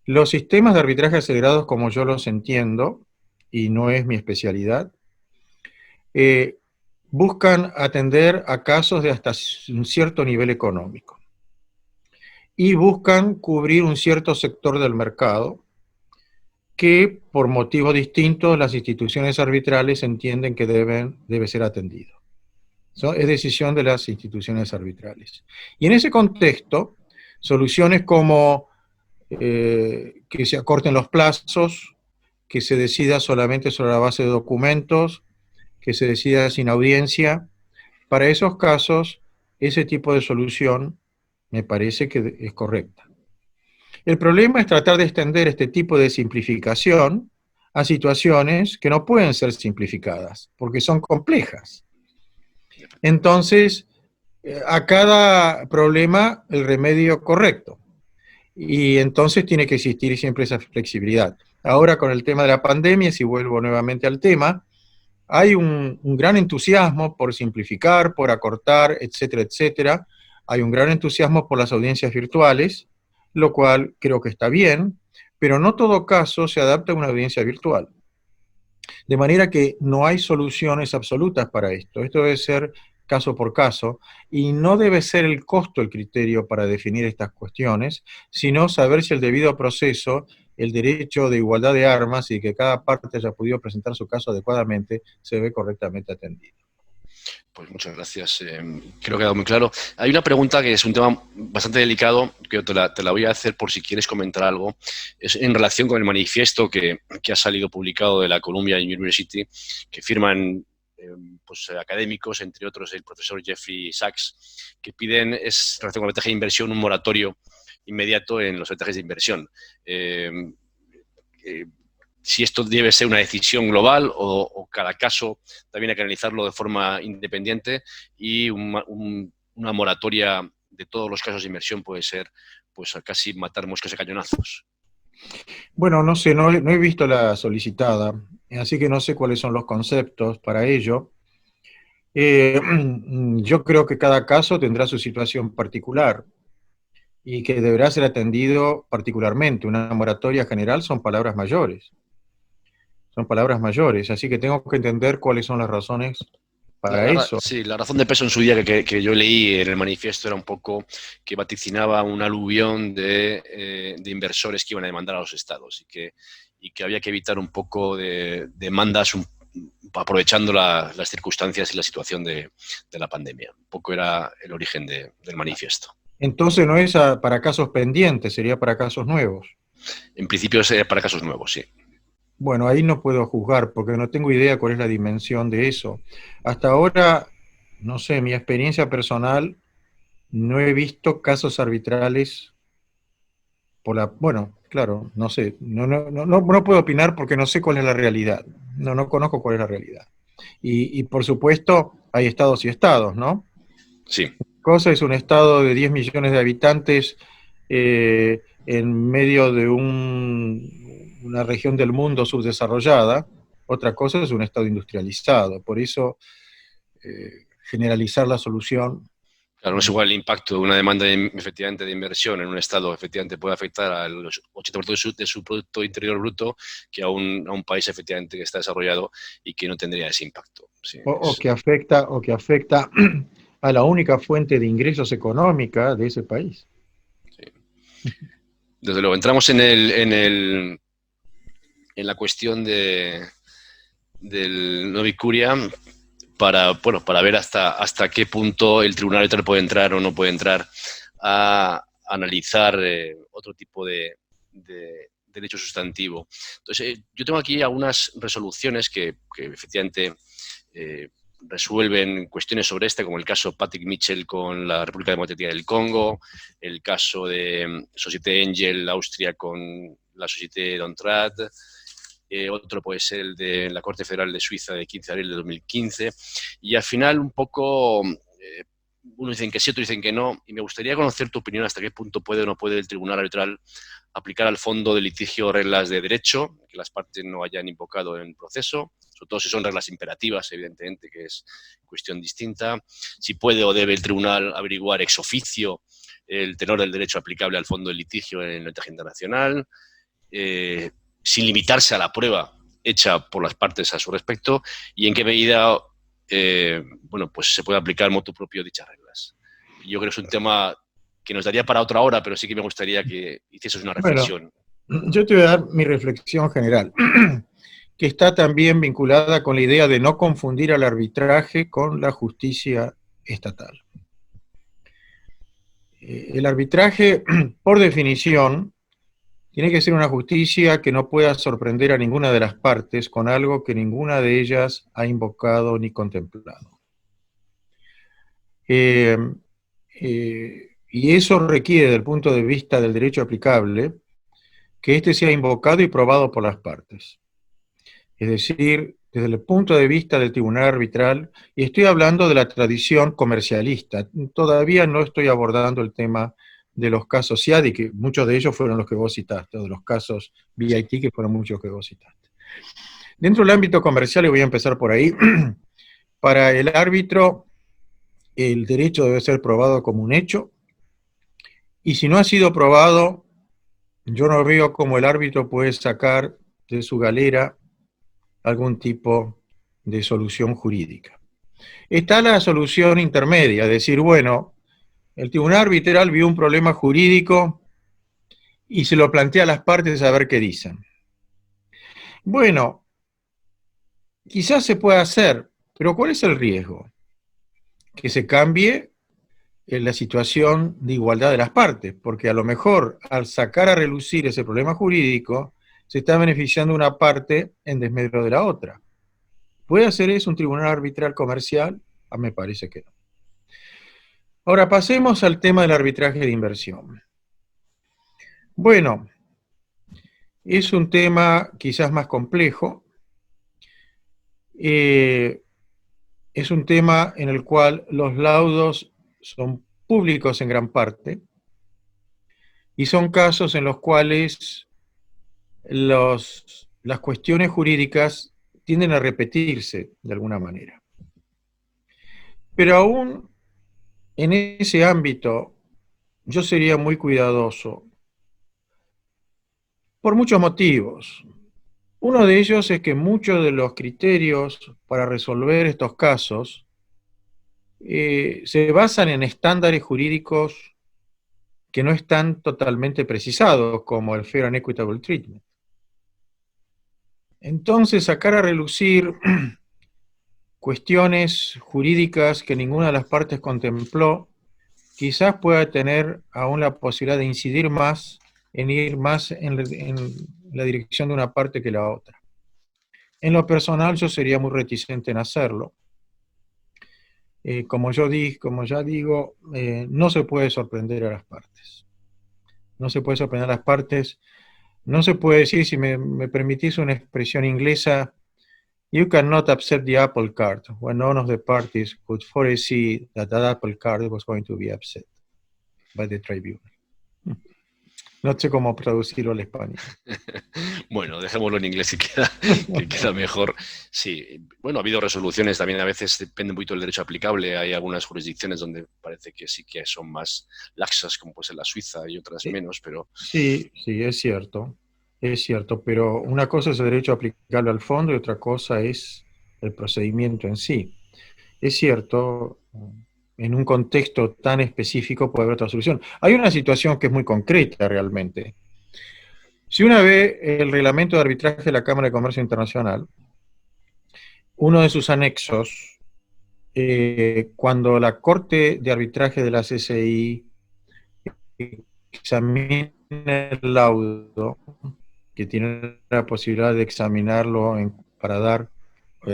Los sistemas de arbitraje acelerados, como yo los entiendo, y no es mi especialidad, buscan atender a casos de hasta un cierto nivel económico y buscan cubrir un cierto sector del mercado que por motivos distintos las instituciones arbitrales entienden que debe ser atendido. Es decisión de las instituciones arbitrales. Y en ese contexto, soluciones como que se acorten los plazos, que se decida solamente sobre la base de documentos, que se decida sin audiencia, para esos casos, ese tipo de solución me parece que es correcta. El problema es tratar de extender este tipo de simplificación a situaciones que no pueden ser simplificadas, porque son complejas. Entonces, a cada problema el remedio correcto. Y entonces tiene que existir siempre esa flexibilidad. Ahora con el tema de la pandemia, si vuelvo nuevamente al tema, hay un gran entusiasmo por simplificar, por acortar, etcétera, etcétera. Hay un gran entusiasmo por las audiencias virtuales, lo cual creo que está bien, pero no todo caso se adapta a una audiencia virtual. De manera que no hay soluciones absolutas para esto. Esto debe ser caso por caso, y no debe ser el costo el criterio para definir estas cuestiones, sino saber si el debido proceso, el derecho de igualdad de armas y que cada parte haya podido presentar su caso adecuadamente, se ve correctamente atendido. Pues muchas gracias. Creo que ha quedado muy claro. Hay una pregunta que es un tema bastante delicado, que te la voy a hacer por si quieres comentar algo. Es en relación con el manifiesto que ha salido publicado de la Columbia University, que firman pues, académicos, entre otros el profesor Jeffrey Sachs, que piden, es en relación con el arbitraje de inversión, un moratorio inmediato en los arbitrajes de inversión. Si esto debe ser una decisión global o cada caso también hay que analizarlo de forma independiente y una moratoria de todos los casos de inversión puede ser pues casi matar moscas a cañonazos. Bueno, no sé, no he visto la solicitada, así que no sé cuáles son los conceptos para ello. Yo creo que cada caso tendrá su situación particular y que deberá ser atendido particularmente. Una moratoria general son palabras mayores. Son palabras mayores, así que tengo que entender cuáles son las razones para eso. Sí, la razón de peso en su día que yo leí en el manifiesto era un poco que vaticinaba un aluvión de inversores que iban a demandar a los estados y que había que evitar un poco de demandas aprovechando las circunstancias y la situación de la pandemia. Un poco era el origen del manifiesto. Entonces no es para casos pendientes, sería para casos nuevos. En principio es para casos nuevos, sí. Bueno, ahí no puedo juzgar porque no tengo idea cuál es la dimensión de eso. Hasta ahora, no sé, mi experiencia personal, no he visto casos arbitrales bueno, claro, no sé, no puedo opinar porque no sé cuál es la realidad. No conozco cuál es la realidad. Y por supuesto, hay estados y estados, ¿no? Sí. Cosa es un estado de 10 millones de habitantes en medio de una región del mundo subdesarrollada, otra cosa es un estado industrializado. Por eso generalizar la solución. Claro, no es igual el impacto de una demanda efectivamente de inversión en un Estado efectivamente puede afectar al 80% de su Producto Interior Bruto que a un país efectivamente que está desarrollado y que no tendría ese impacto. Sí, O que afecta a la única fuente de ingresos económica de ese país. sí. Desde luego, entramos en la cuestión del Novi Curia para ver hasta qué punto el tribunal electoral puede entrar o no puede entrar a analizar otro tipo de derecho sustantivo. Entonces, yo tengo aquí algunas resoluciones que efectivamente resuelven cuestiones sobre como el caso Patrick Mitchell con la República Democrática del Congo, el caso de Societe Angel Austria con la Societe Dontrat, otro puede ser el de la Corte Federal de Suiza de 15 de abril de 2015, y al final un poco, unos dicen que sí, otros dicen que no, y me gustaría conocer tu opinión hasta qué punto puede o no puede el Tribunal Arbitral aplicar al fondo de litigio reglas de derecho que las partes no hayan invocado en el proceso, sobre todo si son reglas imperativas, evidentemente, que es cuestión distinta, si puede o debe el tribunal averiguar ex oficio el tenor del derecho aplicable al fondo de litigio en el litigio internacional, sin limitarse a la prueba hecha por las partes a su respecto, y en qué medida bueno, pues se puede aplicar motu propio dichas reglas. Yo creo que es un tema que nos daría para otra hora, pero sí que me gustaría que hicieses una reflexión. Bueno, yo te voy a dar mi reflexión general, que está también vinculada con la idea de no confundir al arbitraje con la justicia estatal. El arbitraje, por definición, tiene que ser una justicia que no pueda sorprender a ninguna de las partes con algo que ninguna de ellas ha invocado ni contemplado. Y eso requiere, desde el punto de vista del derecho aplicable, que éste sea invocado y probado por las partes. Es decir, desde el punto de vista del tribunal arbitral, y estoy hablando de la tradición comercialista, todavía no estoy abordando el tema de los casos CIADI, que muchos de ellos fueron los que vos citaste, o de los casos BIT, que fueron muchos que vos citaste. Dentro del ámbito comercial, y voy a empezar por ahí, para el árbitro, el derecho debe ser probado como un hecho, y si no ha sido probado, yo no veo cómo el árbitro puede sacar de su galera algún tipo de solución jurídica. Está la solución intermedia, decir, bueno, el tribunal arbitral vio un problema jurídico y se lo plantea a las partes a ver qué dicen. Bueno, quizás se pueda hacer, pero ¿cuál es el riesgo? Que se cambie la situación de igualdad de las partes, porque a lo mejor al sacar a relucir ese problema jurídico, se está beneficiando una parte en desmedro de la otra. ¿Puede hacer eso un tribunal arbitral comercial? A mí me parece que no. Ahora pasemos al tema del arbitraje de inversión. Bueno, es un tema quizás más complejo. Es un tema en el cual los laudos son públicos en gran parte y son casos en los cuales las cuestiones jurídicas tienden a repetirse de alguna manera. Pero aún en ese ámbito yo sería muy cuidadoso por muchos motivos. Uno de ellos es que muchos de los criterios para resolver estos casos se basan en estándares jurídicos que no están totalmente precisados, como el Fair and Equitable Treatment. Entonces, sacar a relucir cuestiones jurídicas que ninguna de las partes contempló, quizás pueda tener aún la posibilidad de incidir más, en ir más en la dirección de una parte que la otra. En lo personal, yo sería muy reticente en hacerlo. Como ya digo, no se puede sorprender a las partes. No se puede sorprender a las partes. No se puede decir, si me permitís una expresión inglesa, you cannot upset the apple cart when none of the parties could foresee that apple cart was going to be upset by the tribunal. No sé cómo traducirlo al español. Bueno, dejémoslo en inglés que queda mejor. Sí, bueno, ha habido resoluciones también, a veces depende un poquito del derecho aplicable. Hay algunas jurisdicciones donde parece que sí que son más laxas, como pues en la Suiza y otras menos, pero Sí, sí, es cierto, pero una cosa es el derecho aplicable al fondo y otra cosa es el procedimiento en sí. Es cierto, en un contexto tan específico puede haber otra solución. Hay una situación que es muy concreta realmente. Si uno ve el reglamento de arbitraje de la Cámara de Comercio Internacional, uno de sus anexos, cuando la Corte de Arbitraje de la CCI examina el laudo, que tiene la posibilidad de examinarlo para dar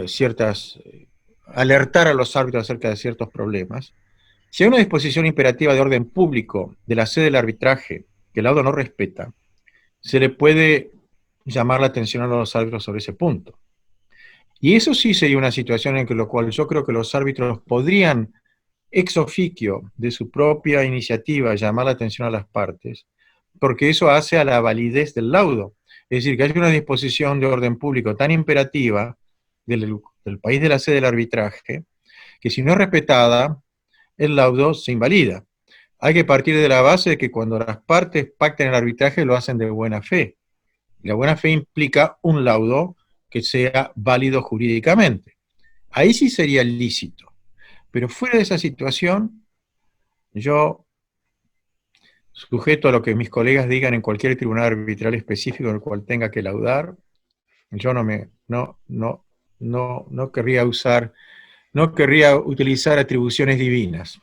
ciertas, alertar a los árbitros acerca de ciertos problemas. Si hay una disposición imperativa de orden público de la sede del arbitraje que el laudo no respeta, se le puede llamar la atención a los árbitros sobre ese punto. Y eso sí sería una situación en lo cual yo creo que los árbitros podrían, ex officio, de su propia iniciativa, llamar la atención a las partes, porque eso hace a la validez del laudo. Es decir, que hay una disposición de orden público tan imperativa del país de la sede del arbitraje, que si no es respetada, el laudo se invalida. Hay que partir de la base de que cuando las partes pactan el arbitraje lo hacen de buena fe. Y la buena fe implica un laudo que sea válido jurídicamente. Ahí sí sería lícito. Pero fuera de esa situación, yo, sujeto a lo que mis colegas digan en cualquier tribunal arbitral específico en el cual tenga que laudar, yo no querría utilizar atribuciones divinas.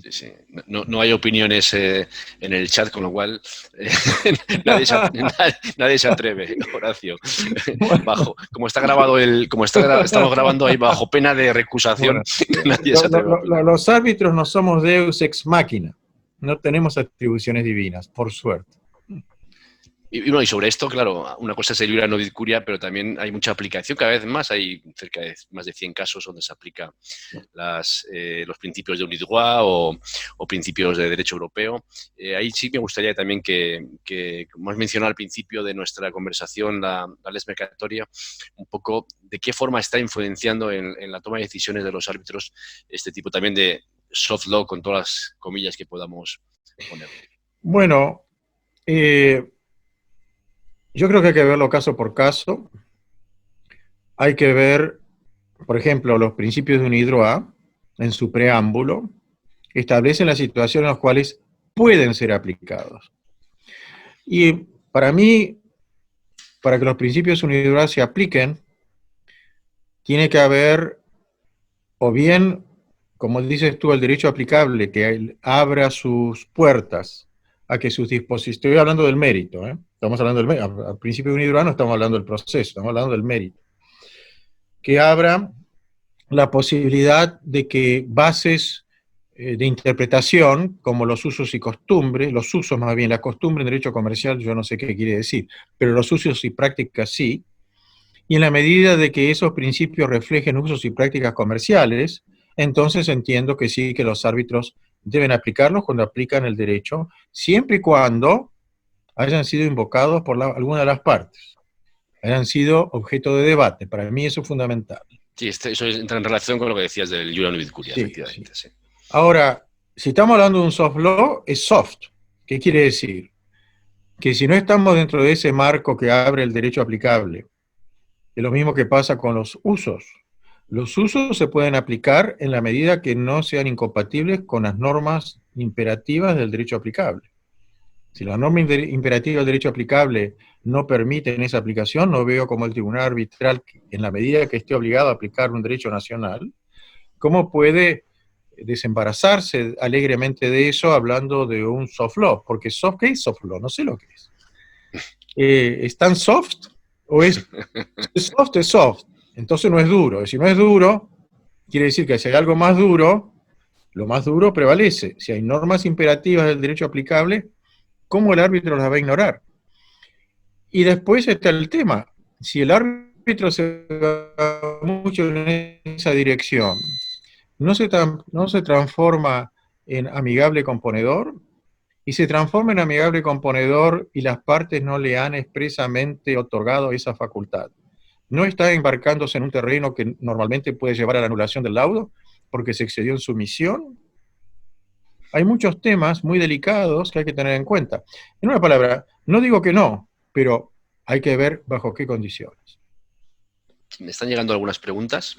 sí, sí. No hay opiniones en el chat, con lo cual nadie se atreve, Horacio. Como está grabado estamos grabando ahí bajo pena de recusación, nadie se atreve a opinar. Los árbitros no somos deus ex machina, no tenemos atribuciones divinas, por suerte. Y sobre esto, claro, una cosa es el iura novit curia, pero también hay mucha aplicación, cada vez más, hay cerca de más de 100 casos donde se aplica los principios de unidroit o principios de derecho europeo. Ahí sí me gustaría también que, como has mencionado al principio de nuestra conversación, la lex mercatoria, un poco de qué forma está influenciando en la toma de decisiones de los árbitros este tipo también de soft law, con todas las comillas que podamos poner. Bueno, yo creo que hay que verlo caso por caso. Hay que ver, por ejemplo, los principios de UNIDROIT en su preámbulo establecen las situaciones en las cuales pueden ser aplicados. Y para mí, para que los principios de UNIDROIT se apliquen, tiene que haber, o bien, como dices tú, el derecho aplicable, que abra sus puertas a que sus disposiciones, estoy hablando del mérito, estamos hablando del mérito, al principio de UNIDROIT no estamos hablando del proceso, estamos hablando del mérito, que abra la posibilidad de que bases de interpretación, como los usos y costumbres, los usos más bien, la costumbre en derecho comercial yo no sé qué quiere decir, pero los usos y prácticas sí, y en la medida de que esos principios reflejen usos y prácticas comerciales, entonces entiendo que sí, que los árbitros deben aplicarlos cuando aplican el derecho, siempre y cuando hayan sido invocados por alguna de las partes, hayan sido objeto de debate. Para mí eso es fundamental. Sí, eso entra en relación con lo que decías del iura novit curia, Sí, efectivamente. sí. Sí. Ahora, si estamos hablando de un soft law, es soft. ¿Qué quiere decir? Que si no estamos dentro de ese marco que abre el derecho aplicable, es lo mismo que pasa con los usos. Los usos se pueden aplicar en la medida que no sean incompatibles con las normas imperativas del derecho aplicable. Si la norma imperativa del derecho aplicable no permite esa aplicación, no veo como el tribunal arbitral, en la medida que esté obligado a aplicar un derecho nacional, cómo puede desembarazarse alegremente de eso hablando de un soft law, porque ¿qué es soft law? No sé lo que es. ¿Es tan soft? ¿O es soft? Es soft. Entonces no es duro. Si no es duro, quiere decir que si hay algo más duro, lo más duro prevalece. Si hay normas imperativas del derecho aplicable, ¿cómo el árbitro las va a ignorar? Y después está el tema. Si el árbitro se va mucho en esa dirección, no se transforma en amigable componedor, y se transforma en amigable componedor y las partes no le han expresamente otorgado esa facultad, ¿no está embarcándose en un terreno que normalmente puede llevar a la anulación del laudo porque se excedió en su misión? Hay muchos temas muy delicados que hay que tener en cuenta. En una palabra, no digo que no, pero hay que ver bajo qué condiciones. Me están llegando algunas preguntas.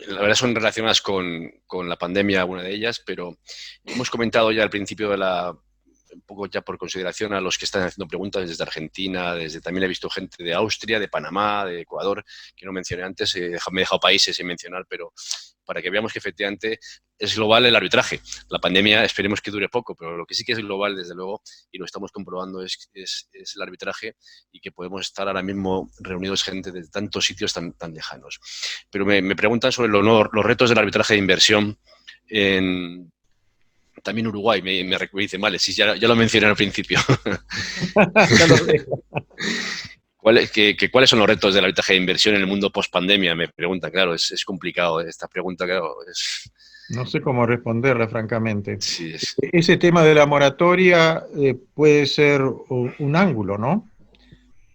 La verdad son relacionadas con la pandemia, alguna de ellas, pero hemos comentado ya al principio de un poco ya por consideración a los que están haciendo preguntas desde Argentina, también he visto gente de Austria, de Panamá, de Ecuador, que no mencioné antes, me he dejado países sin mencionar, pero para que veamos que efectivamente es global el arbitraje. La pandemia esperemos que dure poco, pero lo que sí que es global, desde luego, y lo estamos comprobando, es el arbitraje, y que podemos estar ahora mismo reunidos gente de tantos sitios tan lejanos. Pero me preguntan sobre los retos del arbitraje de inversión también Uruguay, me dice, vale, sí, ya lo mencioné al principio. ¿Cuáles son los retos del arbitraje de inversión en el mundo post-pandemia? Me pregunta, claro, es complicado esta pregunta, claro. No sé cómo responderla, francamente. Sí, Ese tema de la moratoria puede ser un ángulo, ¿no?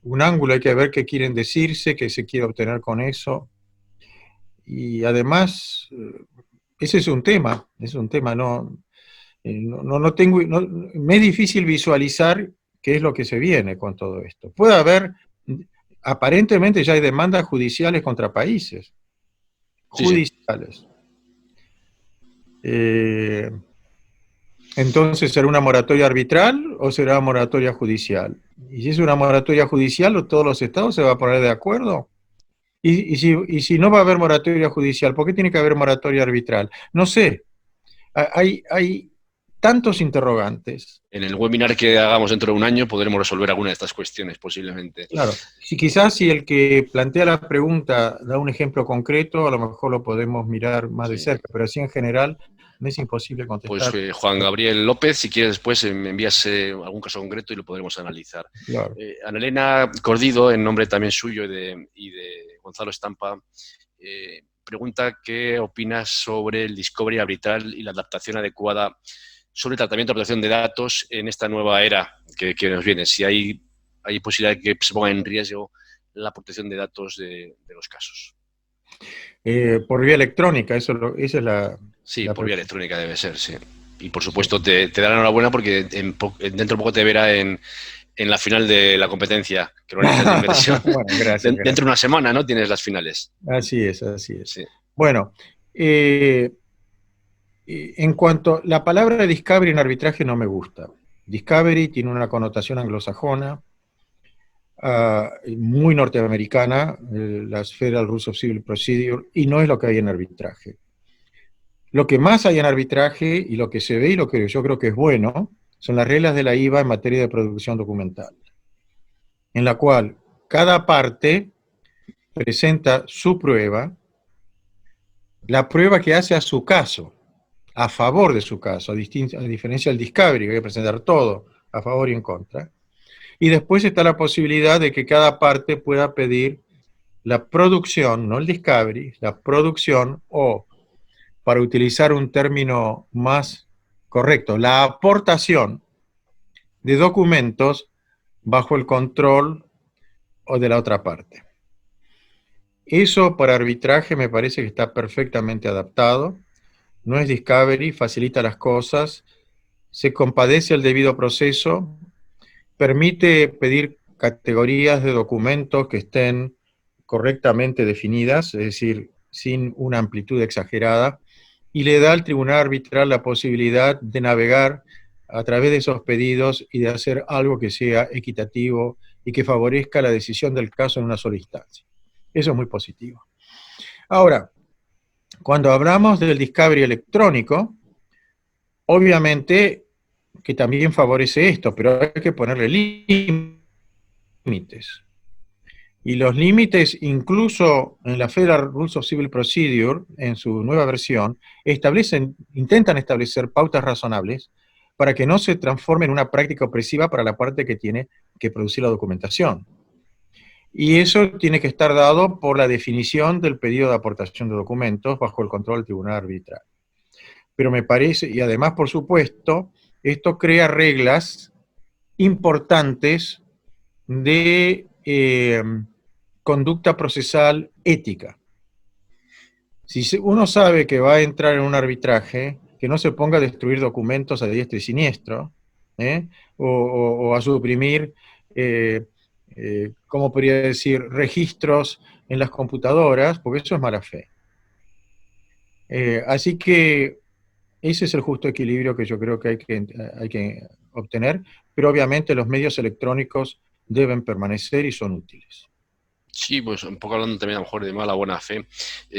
Un ángulo, hay que ver qué quieren decirse, qué se quiere obtener con eso. Y además, ese es un tema, no tengo, me es difícil visualizar qué es lo que se viene con todo esto. Puede haber, aparentemente ya hay demandas judiciales contra países, judiciales. Sí. Entonces, ¿será una moratoria arbitral o será moratoria judicial? Y si es una moratoria judicial, ¿todos los estados se van a poner de acuerdo? Y si no va a haber moratoria judicial, ¿por qué tiene que haber moratoria arbitral? No sé. Hay tantos interrogantes. En el webinar que hagamos dentro de un año podremos resolver alguna de estas cuestiones, posiblemente. Claro. Quizás si el que plantea la pregunta da un ejemplo concreto, a lo mejor lo podemos mirar más de cerca, pero así en general me es imposible contestar. Pues Juan Gabriel López, si quieres después me envías algún caso concreto y lo podremos analizar. Claro. Ana Elena Cordido, en nombre también suyo y de Gonzalo Estampa, pregunta qué opinas sobre el discovery arbitral y la adaptación adecuada sobre el tratamiento y protección de datos en esta nueva era que nos viene. Si hay posibilidad de que se ponga en riesgo la protección de datos de los casos. Por vía electrónica, esa es la... Sí, por vía electrónica debe ser, sí. Y por supuesto te darán enhorabuena porque dentro de poco te verá en la final de la competencia que organizas de inversión. Bueno, gracias. Dentro de una semana, ¿no? Tienes las finales. Así es. Sí. Bueno, en cuanto... La palabra discovery en arbitraje no me gusta. Discovery tiene una connotación anglosajona, muy norteamericana, las Federal Rules of Civil Procedure, y no es lo que hay en arbitraje. Lo que más hay en arbitraje, y lo que se ve y lo que yo creo que es bueno, son las reglas de la IVA en materia de producción documental, en la cual cada parte presenta su prueba, la prueba que hace a su caso, a favor de su caso, a diferencia del discovery, que hay que presentar todo a favor y en contra. Y después está la posibilidad de que cada parte pueda pedir la producción, no el discovery, la producción o, para utilizar un término más correcto, la aportación de documentos bajo el control o de la otra parte. Eso para arbitraje me parece que está perfectamente adaptado, no es discovery, facilita las cosas, se compadece el debido proceso, permite pedir categorías de documentos que estén correctamente definidas, es decir, sin una amplitud exagerada, y le da al tribunal arbitral la posibilidad de navegar a través de esos pedidos y de hacer algo que sea equitativo y que favorezca la decisión del caso en una sola instancia. Eso es muy positivo. Ahora, cuando hablamos del discovery electrónico, obviamente que también favorece esto, pero hay que ponerle límites. Y los límites, incluso en la Federal Rules of Civil Procedure, en su nueva versión, intentan establecer pautas razonables para que no se transforme en una práctica opresiva para la parte que tiene que producir la documentación. Y eso tiene que estar dado por la definición del pedido de aportación de documentos bajo el control del tribunal arbitral. Pero me parece, y además, por supuesto, esto crea reglas importantes de conducta procesal ética. Si uno sabe que va a entrar en un arbitraje, que no se ponga a destruir documentos a diestra y siniestro, ¿eh? o a suprimir, ¿cómo podría decir?, registros en las computadoras, porque eso es mala fe. Así que ese es el justo equilibrio que yo creo que hay que obtener, pero obviamente los medios electrónicos deben permanecer y son útiles. Sí, pues un poco hablando también a lo mejor de mala buena fe,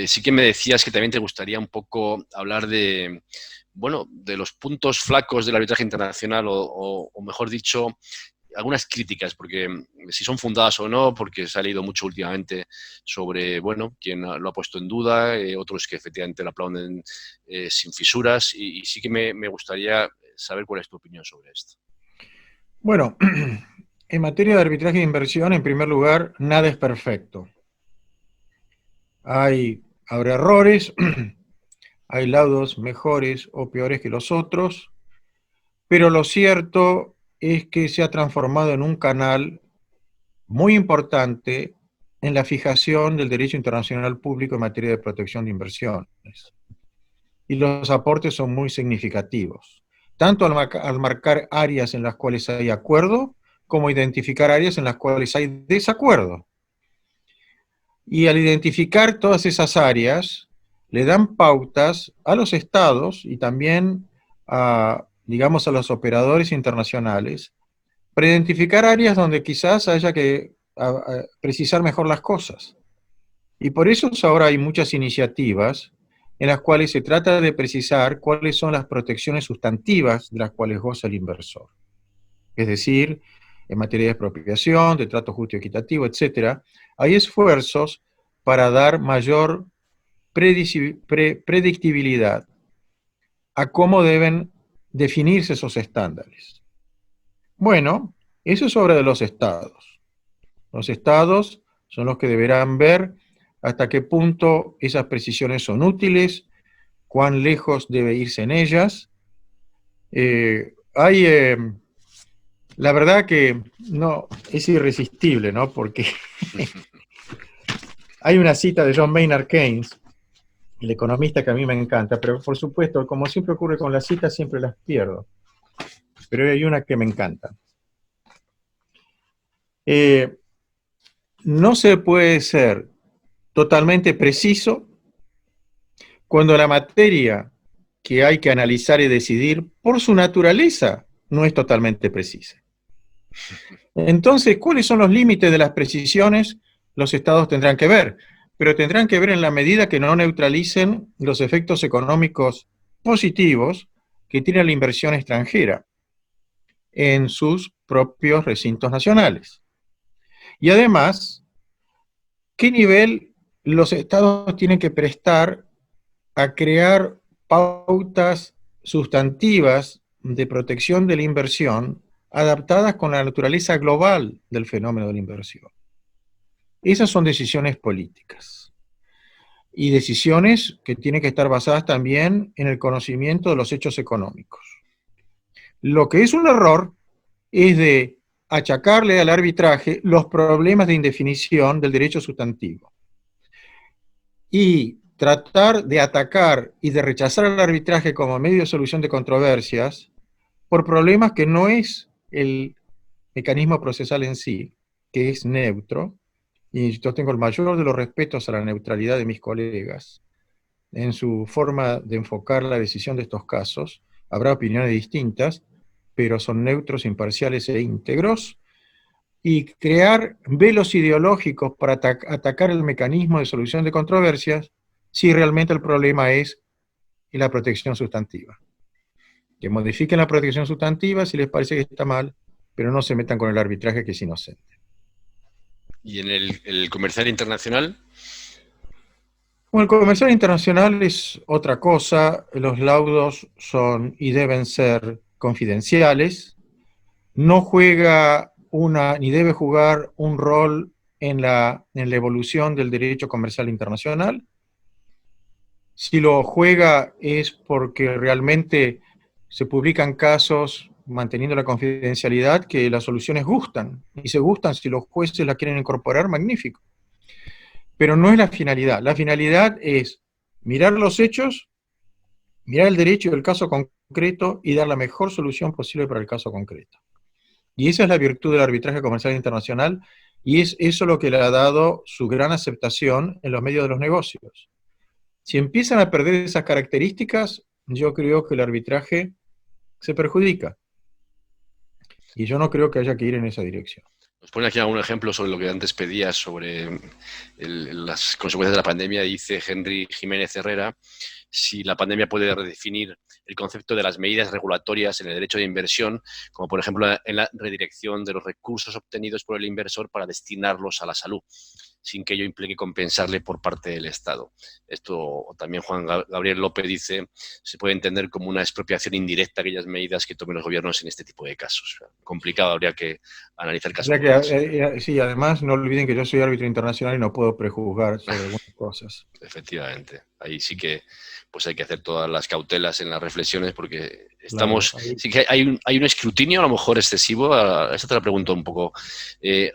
sí que me decías que también te gustaría un poco hablar de, bueno, de los puntos flacos del arbitraje internacional o mejor dicho, algunas críticas, porque si son fundadas o no, porque se ha leído mucho últimamente sobre, bueno, quién lo ha puesto en duda, otros que efectivamente lo aplauden sin fisuras, y sí que me gustaría saber cuál es tu opinión sobre esto. Bueno, en materia de arbitraje de inversión, en primer lugar, nada es perfecto. Habrá errores, hay laudos mejores o peores que los otros, pero lo cierto es que se ha transformado en un canal muy importante en la fijación del derecho internacional público en materia de protección de inversiones. Y los aportes son muy significativos, tanto al marcar áreas en las cuales hay acuerdo, como identificar áreas en las cuales hay desacuerdo. Y al identificar todas esas áreas, le dan pautas a los estados y también digamos, a los operadores internacionales para identificar áreas donde quizás haya que precisar mejor las cosas. Y por eso ahora hay muchas iniciativas en las cuales se trata de precisar cuáles son las protecciones sustantivas de las cuales goza el inversor. Es decir, en materia de expropiación, de trato justo y equitativo, etc., hay esfuerzos para dar mayor predictibilidad a cómo deben definirse esos estándares. Bueno, eso es obra de los estados. Los estados son los que deberán ver hasta qué punto esas precisiones son útiles, cuán lejos debe irse en ellas. La verdad que no, es irresistible, ¿no? Porque hay una cita de John Maynard Keynes, el economista que a mí me encanta, pero por supuesto, como siempre ocurre con las citas, siempre las pierdo. Pero hay una que me encanta. No se puede ser totalmente preciso cuando la materia que hay que analizar y decidir, por su naturaleza, no es totalmente precisa. Entonces, ¿cuáles son los límites de las precisiones? Los estados tendrán que ver, pero tendrán que ver en la medida que no neutralicen los efectos económicos positivos que tiene la inversión extranjera en sus propios recintos nacionales. Y además, ¿qué nivel los estados tienen que prestar a crear pautas sustantivas de protección de la inversión adaptadas con la naturaleza global del fenómeno de la inversión? Esas son decisiones políticas. Y decisiones que tienen que estar basadas también en el conocimiento de los hechos económicos. Lo que es un error es de achacarle al arbitraje los problemas de indefinición del derecho sustantivo. Y tratar de atacar y de rechazar el arbitraje como medio de solución de controversias por problemas que no es el mecanismo procesal en sí, que es neutro, y yo tengo el mayor de los respetos a la neutralidad de mis colegas en su forma de enfocar la decisión de estos casos. Habrá opiniones distintas, pero son neutros, imparciales e íntegros, y crear velos ideológicos para atacar el mecanismo de solución de controversias si realmente el problema es la protección sustantiva. Que modifiquen la protección sustantiva si les parece que está mal, pero no se metan con el arbitraje que es inocente. ¿Y en el comercial internacional? Bueno, el comercial internacional es otra cosa. Los laudos son y deben ser confidenciales. No juega ni debe jugar un rol en la evolución del derecho comercial internacional. Si lo juega es porque realmente se publican casos manteniendo la confidencialidad que las soluciones gustan, y se gustan si los jueces la quieren incorporar, magnífico. Pero no es la finalidad. La finalidad es mirar los hechos, mirar el derecho del caso concreto y dar la mejor solución posible para el caso concreto. Y esa es la virtud del arbitraje comercial internacional, y es eso lo que le ha dado su gran aceptación en los medios de los negocios. Si empiezan a perder esas características, yo creo que el arbitraje se perjudica. Y yo no creo que haya que ir en esa dirección. Nos pone aquí algún ejemplo sobre lo que antes pedías, sobre las consecuencias de la pandemia. Dice Henry Jiménez Herrera, si la pandemia puede redefinir el concepto de las medidas regulatorias en el derecho de inversión, como por ejemplo en la redirección de los recursos obtenidos por el inversor para destinarlos a la salud, sin que ello implique compensarle por parte del Estado. Esto también Juan Gabriel López dice, se puede entender como una expropiación indirecta aquellas medidas que tomen los gobiernos en este tipo de casos. Complicado, habría que analizar casos. Sí, además no olviden que yo soy árbitro internacional y no puedo prejuzgar sobre algunas cosas. Efectivamente, ahí sí que pues hay que hacer todas las cautelas en las reflexiones porque estamos, claro, sí que hay un escrutinio a lo mejor excesivo, esta te la pregunto un poco, iba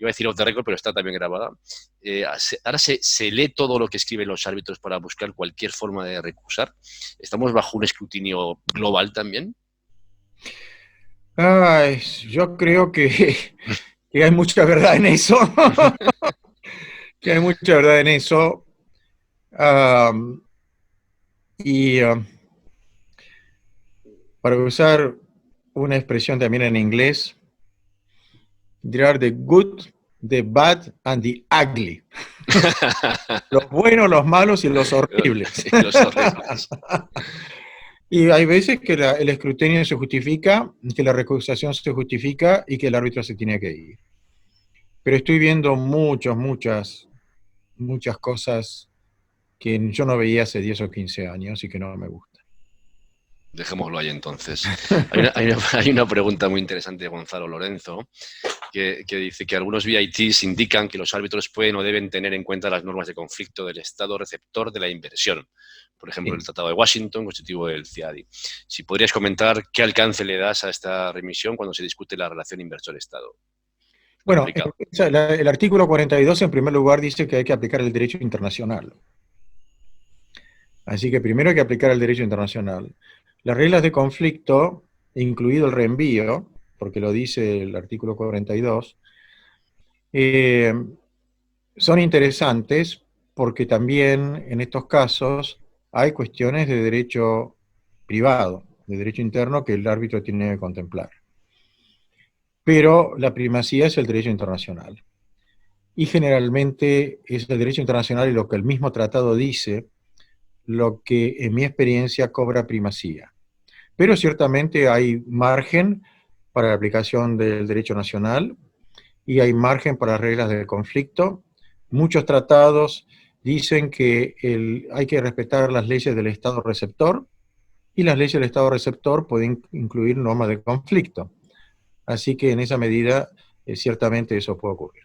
a decir off the record, pero está también grabada. Ahora se lee todo lo que escriben los árbitros para buscar cualquier forma de recusar. ¿Estamos bajo un escrutinio global también? Yo creo que hay mucha verdad en eso. Que hay mucha verdad en eso. Para usar una expresión también en inglés, there are the good, the bad and the ugly. Los buenos, los malos y los horribles. Sí, los horribles. Y hay veces que el escrutinio se justifica, que la recusación se justifica y que el árbitro se tiene que ir. Pero estoy viendo muchas cosas que yo no veía hace 10 o 15 años y que no me gustan. Dejémoslo ahí entonces. Hay una pregunta muy interesante de Gonzalo Lorenzo que dice que algunos VITs indican que los árbitros pueden o deben tener en cuenta las normas de conflicto del Estado receptor de la inversión. Por ejemplo, sí, el Tratado de Washington, constitutivo del CIADI. Si podrías comentar qué alcance le das a esta remisión cuando se discute la relación inversor-Estado. Bueno, el artículo 42 en primer lugar dice que hay que aplicar el derecho internacional. Así que primero hay que aplicar el derecho internacional. Las reglas de conflicto, incluido el reenvío, porque lo dice el artículo 42, son interesantes porque también en estos casos hay cuestiones de derecho privado, de derecho interno que el árbitro tiene que contemplar. Pero la primacía es el derecho internacional. Y generalmente es el derecho internacional y lo que el mismo tratado dice, lo que en mi experiencia cobra primacía. Pero ciertamente hay margen para la aplicación del derecho nacional y hay margen para las reglas del conflicto. Muchos tratados dicen que hay que respetar las leyes del Estado receptor y las leyes del Estado receptor pueden incluir normas de conflicto. Así que en esa medida ciertamente eso puede ocurrir.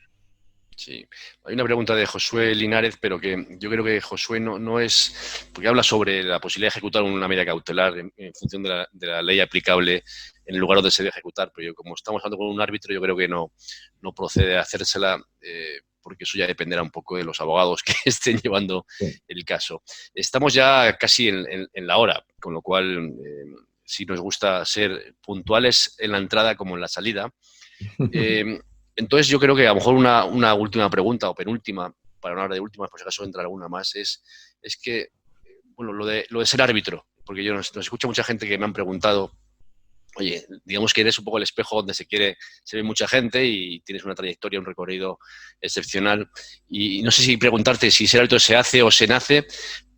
Sí, hay una pregunta de Josué Linares, pero que yo creo que Josué no es, porque habla sobre la posibilidad de ejecutar una medida cautelar en función de la ley aplicable en el lugar donde se debe ejecutar, pero como estamos hablando con un árbitro, yo creo que no procede a hacérsela, porque eso ya dependerá un poco de los abogados que estén llevando el caso. Estamos ya casi en la hora, con lo cual sí nos gusta ser puntuales en la entrada como en la salida. Entonces yo creo que a lo mejor una última pregunta o penúltima, para no hablar de últimas, por si acaso entra alguna más, es que, bueno, lo de ser árbitro, porque nos escucha mucha gente que me han preguntado, oye, digamos que eres un poco el espejo donde se ve mucha gente y tienes una trayectoria, un recorrido excepcional, y no sé si preguntarte si ser árbitro se hace o se nace,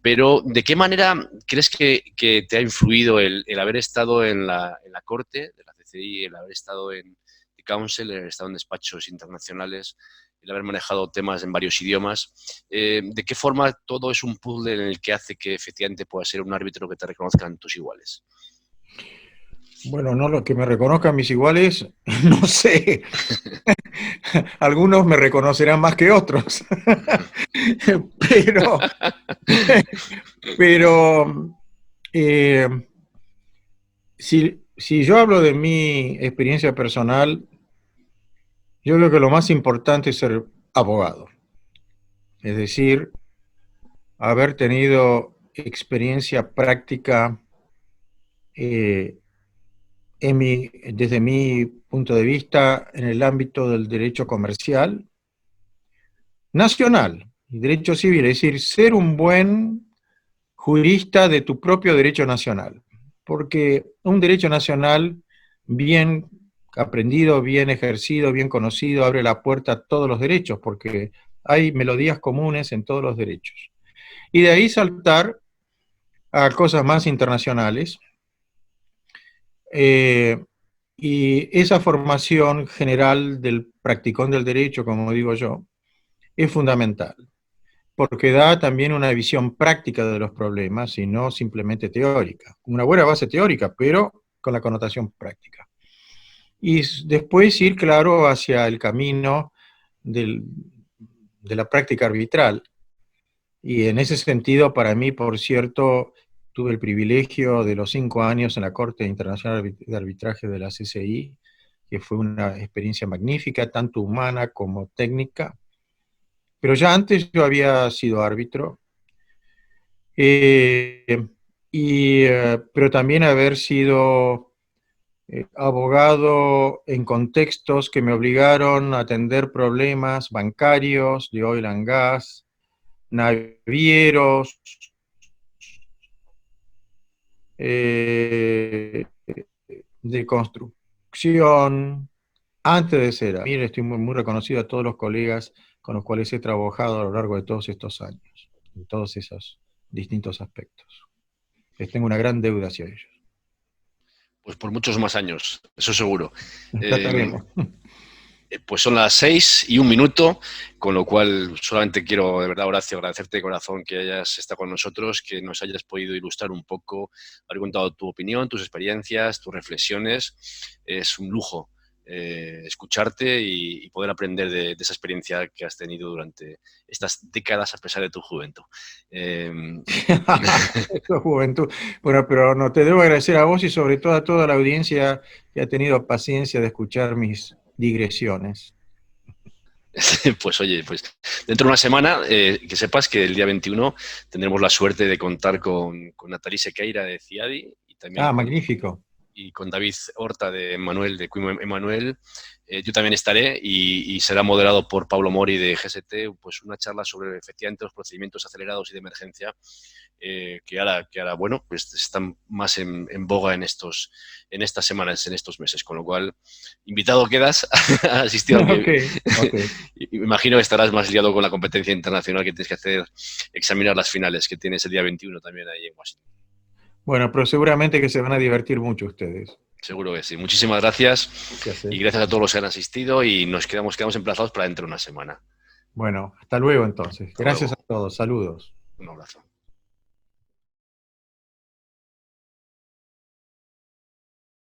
pero ¿de qué manera crees que te ha influido el haber estado en la corte de la CCI, el haber estado en Council, el estado en despachos internacionales, el haber manejado temas en varios idiomas? ¿De qué forma todo es un puzzle en el que hace que efectivamente puedas ser un árbitro que te reconozcan tus iguales? Bueno, no los que me reconozcan mis iguales, no sé. Algunos me reconocerán más que otros. pero si yo hablo de mi experiencia personal, yo creo que lo más importante es ser abogado. Es decir, haber tenido experiencia práctica eh, desde mi punto de vista en el ámbito del derecho comercial nacional y derecho civil, es decir, ser un buen jurista de tu propio derecho nacional, porque un derecho nacional bien aprendido, bien ejercido, bien conocido, abre la puerta a todos los derechos, porque hay melodías comunes en todos los derechos. Y de ahí saltar a cosas más internacionales. Y esa formación general del practicón del derecho, como digo yo, es fundamental, porque da también una visión práctica de los problemas y no simplemente teórica. Una buena base teórica, pero con la connotación práctica. Y después ir, claro, hacia el camino de la práctica arbitral. Y en ese sentido, para mí, por cierto, tuve el privilegio de los 5 años en la Corte Internacional de Arbitraje de la CCI, que fue una experiencia magnífica, tanto humana como técnica. Pero ya antes yo había sido árbitro, pero también haber sido abogado en contextos que me obligaron a atender problemas bancarios, de oil and gas, navieros, de construcción, antes de ser árbitro. Estoy muy reconocido a todos los colegas con los cuales he trabajado a lo largo de todos estos años, en todos esos distintos aspectos. Les tengo una gran deuda hacia ellos. Pues por muchos más años, eso seguro. Trataremos. Pues son las 6:01, con lo cual solamente quiero, de verdad, Horacio, agradecerte de corazón que hayas estado con nosotros, que nos hayas podido ilustrar un poco, haber contado tu opinión, tus experiencias, tus reflexiones. Es un lujo escucharte y poder aprender de esa experiencia que has tenido durante estas décadas a pesar de tu juventud. Juventud. Bueno, pero no, te debo agradecer a vos y sobre todo a toda la audiencia que ha tenido paciencia de escuchar mis digresiones. Pues oye, pues dentro de una semana, que sepas que el día 21 tendremos la suerte de contar con Nathalie Sequeira de CIADI y también Magnífico. Y con David Horta de Emanuel, de Quim Emanuel. Yo también estaré y será moderado por Pablo Mori de GST, pues una charla sobre efectivamente los procedimientos acelerados y de emergencia que ahora, bueno, pues están más en boga en estas semanas, en estos meses, con lo cual, invitado quedas a asistir al que... Okay. Me imagino que estarás más liado con la competencia internacional que tienes que hacer, examinar las finales que tienes el día 21 también ahí en Washington. Bueno, pero seguramente que se van a divertir mucho ustedes. Seguro que sí. Muchísimas gracias. Y gracias a todos los que han asistido y nos quedamos emplazados para dentro de una semana. Bueno, hasta luego entonces. Gracias a todos. Saludos. Un abrazo.